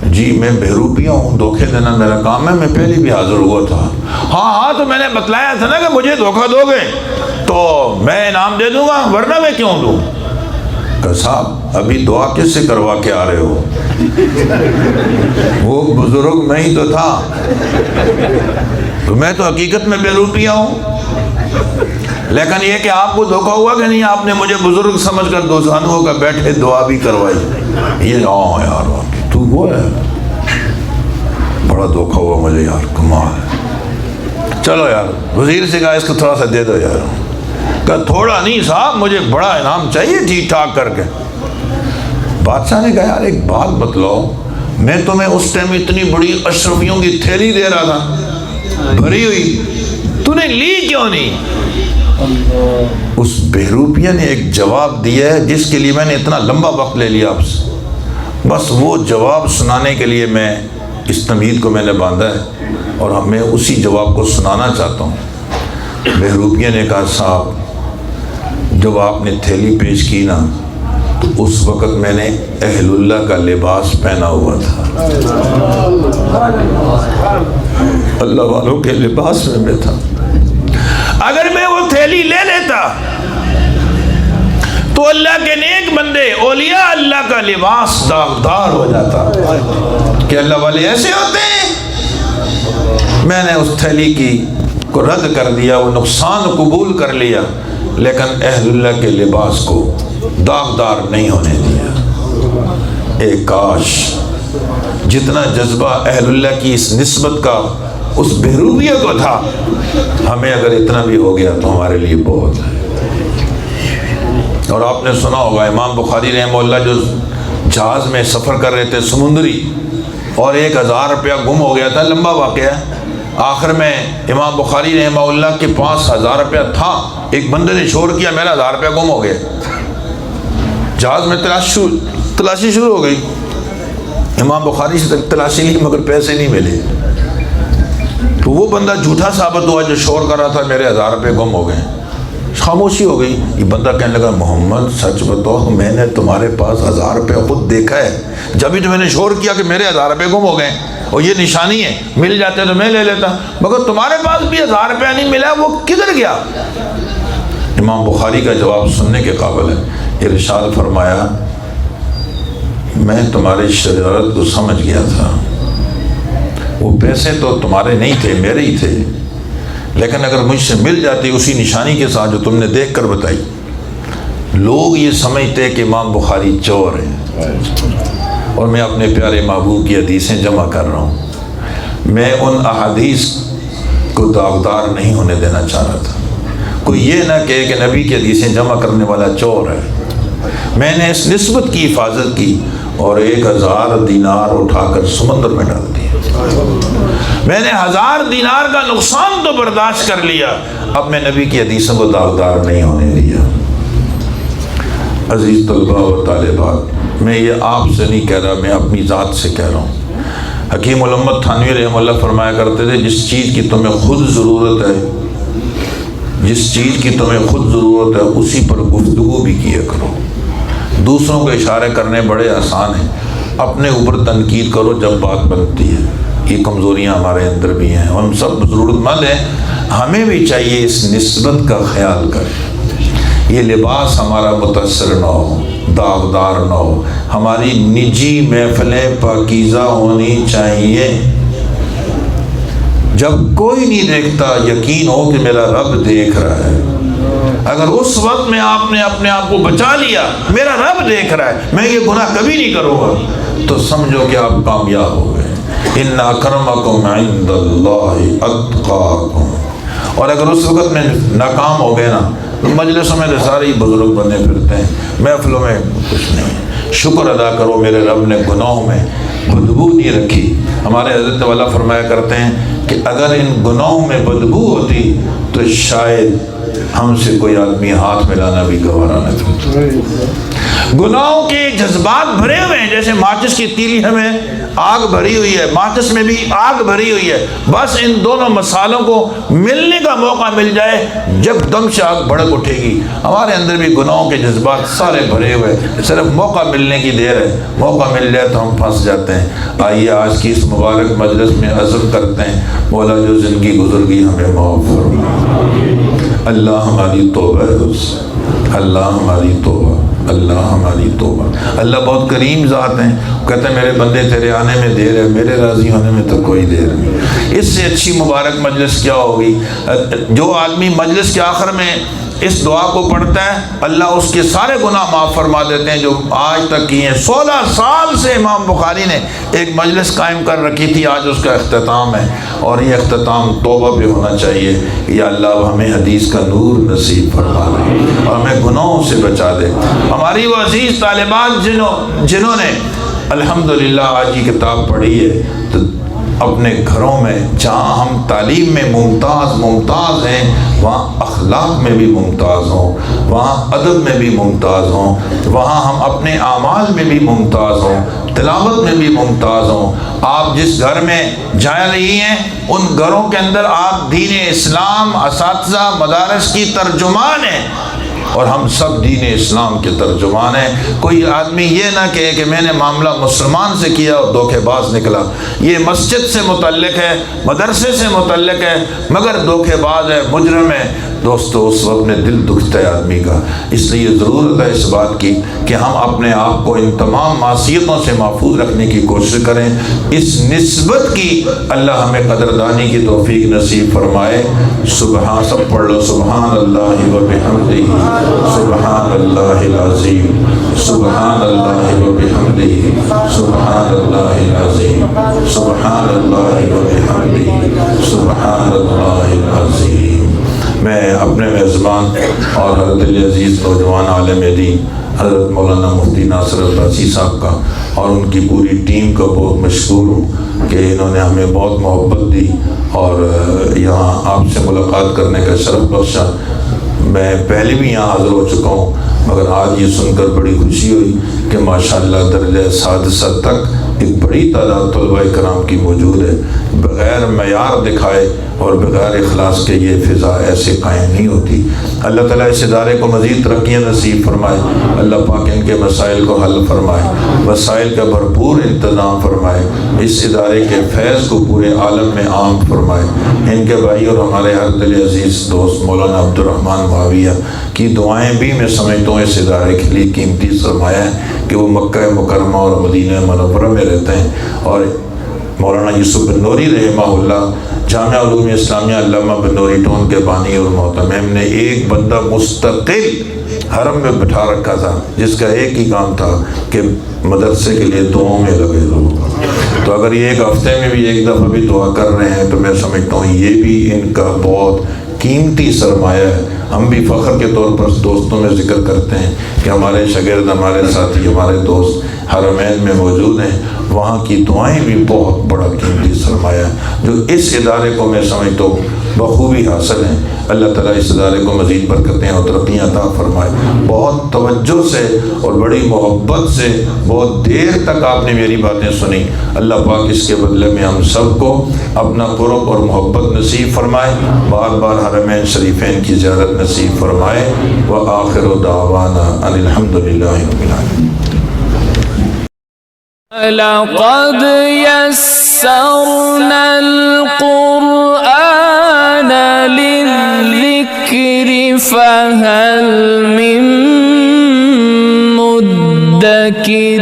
Speaker 2: جی میں بہروپیہ ہوں، دھوکے دینا میرا کام ہے، میں پہلے بھی حاضر ہوا تھا۔ ہاں تو میں نے بتلایا تھا نا کہ مجھے دھوکہ دو گے تو میں انعام دے دوں گا، ورنہ میں کیوں دوں؟ کہ صاحب ابھی دعا کس سے کروا کے آ رہے ہو؟ وہ بزرگ میں ہی تو تھا، تو میں تو حقیقت میں بہروپیہ ہوں، لیکن یہ کہ آپ کو دھوکہ ہوا کہ نہیں، آپ نے مجھے بزرگ سمجھ کر دوزانوں کا بیٹھے دعا بھی کروائی۔ یہ یار تو وہ ہے، بڑا دھوکہ ہوا مجھے یار، کمال ہے۔ چلو یار، وزیر سے کہا اس کو تھوڑا سا دے دو یار۔ کہا تھوڑا نہیں صاحب، مجھے بڑا انعام چاہیے ٹھیک ٹھاک کر کے۔ بادشاہ نے کہا یار ایک بات بتلاؤ، میں تمہیں اس ٹائم اتنی بڑی اشرفیوں کی تھیلی دے رہا تھا بھری ہوئی، تو نے لی کیوں نہیں؟ اس بہروپیہ نے ایک جواب دیا ہے جس کے لیے میں نے اتنا لمبا وقت لے لیا آپ سے، بس وہ جواب سنانے کے لیے میں اس تمہید کو میں نے باندھا ہے اور میں اسی جواب کو سنانا چاہتا ہوں۔ بہروپیہ نے کہا صاحب جب آپ نے تھیلی پیش کی نا، تو اس وقت میں نے اہل اللہ کا لباس پہنا ہوا تھا، اللہ والوں کے لباس میں تھا۔ اگر میں وہ تھیلی لے لیتا تو اللہ کے نیک بندے اولیاء اللہ کا لباس داغدار ہو جاتا۔ کہ اللہ والے ایسے ہوتے ہیں؟ میں نے اس تھیلی کو رد کر دیا، وہ نقصان قبول کر لیا، لیکن اہل اللہ کے لباس کو داغدار نہیں ہونے دیا۔ اے کاش جتنا جذبہ اہل اللہ کی اس نسبت کا، اس بہروبیہ کو تھا، ہمیں اگر اتنا بھی ہو گیا تو ہمارے لیے بہت ہے۔ اور آپ نے سنا ہوگا امام بخاری رحمہ اللہ جو جہاز میں سفر کر رہے تھے سمندری، اور 1000 روپیہ گم ہو گیا تھا، لمبا واقعہ ہے۔ آخر میں امام بخاری رحمہ اللہ کے پاس 1000 روپیہ تھا، ایک بندے نے شور کیا میرا 1000 روپیہ گم ہو گیا۔ جہاز میں تلاشی شروع ہو گئی، امام بخاری سے تلاشی لی مگر پیسے نہیں ملے۔ تو وہ بندہ جھوٹا ثابت ہوا جو شور کر رہا تھا میرے 1000 روپے گم ہو گئے۔ خاموشی ہو گئی۔ یہ بندہ کہنے لگا محمد سچ بتاؤ، میں نے تمہارے پاس 1000 روپے خود دیکھا ہے، جبھی تو میں نے شور کیا کہ میرے 1000 روپے گم ہو گئے، اور یہ نشانی ہے، مل جاتے تو میں لے لیتا، مگر تمہارے پاس بھی 1000 روپیہ نہیں ملا، وہ کدھر گیا؟ امام بخاری کا جواب سننے کے قابل ہے۔ ارشاد فرمایا میں تمہاری شرارت کو سمجھ گیا تھا، وہ پیسے تو تمہارے نہیں تھے، میرے ہی تھے، لیکن اگر مجھ سے مل جاتی اسی نشانی کے ساتھ جو تم نے دیکھ کر بتائی، لوگ یہ سمجھتے کہ امام بخاری چور ہیں، اور میں اپنے پیارے محبوب کی حدیثیں جمع کر رہا ہوں۔ میں ان احادیث کو داغدار نہیں ہونے دینا چاہ رہا تھا۔ کوئی یہ نہ کہے کہ نبی کی حدیثیں جمع کرنے والا چور ہے۔ میں نے اس نسبت کی حفاظت کی اور 1000 دینار اٹھا کر سمندر میں ڈال دیا۔ میں نے 1000 دینار کا نقصان تو برداشت کر لیا، اب میں نبی کی حدیثوں کو داغدار نہیں ہونے دیا۔ عزیز طلباء و طالبات، میں یہ آپ سے نہیں کہہ رہا، میں اپنی ذات سے کہہ رہا ہوں۔ حکیم الامت تھانوی رحمہ اللہ فرمایا کرتے تھے جس چیز کی تمہیں خود ضرورت ہے، جس چیز کی تمہیں خود ضرورت ہے اسی پر گفتگو بھی کیا کرو۔ دوسروں کو اشارے کرنے بڑے آسان ہیں، اپنے اوپر تنقید کرو جب بات بنتی ہے۔ یہ کمزوریاں ہمارے اندر بھی ہیں، ہم سب ضرورت مند ہیں، ہمیں بھی چاہیے اس نسبت کا خیال کریں، یہ لباس ہمارا متاثر نہ ہو، داغدار نہ ہو، ہماری نجی محفلیں پاکیزہ ہونی چاہیے۔ جب کوئی نہیں دیکھتا یقین ہو کہ میرا رب دیکھ رہا ہے۔ اگر اس وقت میں آپ نے اپنے آپ کو بچا لیا میرا رب دیکھ رہا ہے، میں یہ گناہ کبھی نہیں کروں گا، تو سمجھو کہ آپ کامیاب ہو گئے۔ ان اکرمکم عند اللہ اتقاکم۔ اور اگر اس وقت میں ناکام ہو گئے نا تو مجلسوں میں تو سارے ہی بزرگ بنے پھرتے ہیں، محفلوں میں کچھ نہیں۔ شکر ادا کرو میرے رب نے گناہوں میں بدبو نہیں رکھی۔ ہمارے حضرت والا فرمایا کرتے ہیں کہ اگر ان گناہوں میں بدبو ہوتی تو شاید ہم سے کوئی آدمی ہاتھ ملانا بھی گوارا نہ کرتا۔ گناہوں کے جذبات بھرے ہوئے ہیں، جیسے ماچس کی تیلی ہمیں آگ بھری ہوئی ہے، ماچس میں بھی آگ بھری ہوئی ہے، بس ان دونوں مسالوں کو ملنے کا موقع مل جائے جب دم سے آگ بھڑک اٹھے گی۔ ہمارے اندر بھی گناہوں کے جذبات سارے بھرے ہوئے، صرف موقع ملنے کی دیر ہے، موقع مل جائے تو ہم پھنس جاتے ہیں۔ آئیے آج کی اس مبارک مجلس میں عزم کرتے ہیں مولا جو زندگی گزر گئی ہمیں معاف فرما۔ اللہ ہماری توبہ ہے اس، اللہ ہماری توبہ، اللہ ہماری توبہ۔ اللہ بہت کریم ذات ہیں، کہتے ہیں میرے بندے تیرے آنے میں دیر ہے، میرے راضی ہونے میں تو کوئی دیر نہیں۔ اس سے اچھی مبارک مجلس کیا ہوگی؟ جو آدمی مجلس کے آخر میں اس دعا کو پڑھتا ہے اللہ اس کے سارے گناہ معاف فرما دیتے ہیں جو آج تک کیے ہیں۔ 16 سال سے امام بخاری نے ایک مجلس قائم کر رکھی تھی، آج اس کا اختتام ہے، اور یہ اختتام توبہ پہ ہونا چاہیے۔ یا اللہ ہمیں حدیث کا نور نصیب فرما دے اور ہمیں گناہوں سے بچا دے۔ ہماری وہ عزیز طالبات جنہوں نے الحمدللہ آج یہ کتاب پڑھی ہے، تو اپنے گھروں میں جہاں ہم تعلیم میں ممتاز ہیں، وہاں اخلاق میں بھی ممتاز ہوں، وہاں ادب میں بھی ممتاز ہوں، وہاں ہم اپنے اعمال میں بھی ممتاز ہوں، تلاوت میں بھی ممتاز ہوں۔ آپ جس گھر میں جا رہی ہیں ان گھروں کے اندر آپ دین اسلام اساتذہ مدارس کی ترجمان ہیں۔ اور ہم سب دین اسلام کے ترجمان ہیں۔ کوئی آدمی یہ نہ کہے کہ میں نے معاملہ مسلمان سے کیا اور دھوکے باز نکلا۔ یہ مسجد سے متعلق ہے، مدرسے سے متعلق ہے، مگر دھوکے باز ہے، مجرم ہے۔ دوستو اس وقت میں دل دکھتا ہے آدمی کا۔ اس لیے ضرورت ہے اس بات کی کہ ہم اپنے آپ کو ان تمام معصیتوں سے محفوظ رکھنے کی کوشش کریں۔ اس نسبت کی اللہ ہمیں قدردانی کی توفیق نصیب فرمائے۔ سبحان، سب پڑھ لو، سبحان اللہ و بحمدہ، سبحان اللہ العظیم، سبحان اللہ و بحمدہ، سبحان اللہ العظیم، سبحان اللہ و بحمدہ، سبحان اللہ العظیم۔ میں اپنے میزبان اور حضرت عزیز نوجوان عالم دین حضرت مولانا مفتی ناصر عباسی صاحب کا اور ان کی پوری ٹیم کا بہت مشکور ہوں کہ انہوں نے ہمیں بہت محبت دی اور یہاں آپ سے ملاقات کرنے کا شرف بخشا۔ میں پہلے بھی یہاں حاضر ہو چکا ہوں، مگر آج یہ سن کر بڑی خوشی ہوئی کہ ماشاءاللہ درجہ سادسہ تک ایک بڑی تعداد طلباء کرام کی موجود ہے۔ بغیر معیار دکھائے اور بغیر اخلاص کے یہ فضا ایسے قائم نہیں ہوتی۔ اللہ تعالیٰ اس ادارے کو مزید ترقیاں نصیب فرمائے، اللہ پاک ان کے مسائل کو حل فرمائے، وسائل کا بھرپور انتظام فرمائے، اس ادارے کے فیض کو پورے عالم میں عام فرمائے۔ ان کے بھائی اور ہمارے ہر دل عزیز دوست مولانا عبد الرحمن معاویہ کی دعائیں بھی میں سمجھتا ہوں اس ادارے کے لیے قیمتی سرمایہ ہے کہ وہ مکہ مکرمہ اور مدینہ منورہ میں رہتے ہیں، اور مولانا یوسف بن نوری رحمہ اللہ جامعہ علوم اسلامیہ علامہ بن نوری ٹون کے بانی اور محتمم نے ایک بندہ مستقل حرم میں بٹھا رکھا تھا جس کا ایک ہی کام تھا کہ مدرسے کے لیے دعاؤں میں لگے رہو۔ تو اگر یہ ایک ہفتے میں بھی ایک دفعہ بھی دعا کر رہے ہیں تو میں سمجھتا ہوں یہ بھی ان کا بہت قیمتی سرمایہ ہے۔ ہم بھی فخر کے طور پر دوستوں میں ذکر کرتے ہیں کہ ہمارے شاگرد، ہمارے ساتھی، ہمارے دوست حرمین میں موجود ہیں، وہاں کی دعائیں بھی بہت بڑا قیمتی سرمایہ ہے جو اس ادارے کو میں سمجھتا ہوں بخوبی حاصل ہیں۔ اللہ تعالیٰ اس ادارے کو مزید برکتیں اور ترقیاں عطا فرمائے۔ بہت توجہ سے اور بڑی محبت سے بہت دیر تک آپ نے میری باتیں سنی۔ اللہ پاک اس کے بدلے میں ہم سب کو اپنا قرب اور محبت نصیب فرمائے، بار بار حرمین شریفین کی زیارت نصیب فرمائے۔ وآخر دعوانا ان الحمد للہ رب العالمین۔
Speaker 1: لقد يسرنا القرآن للذكر فهل من مدكر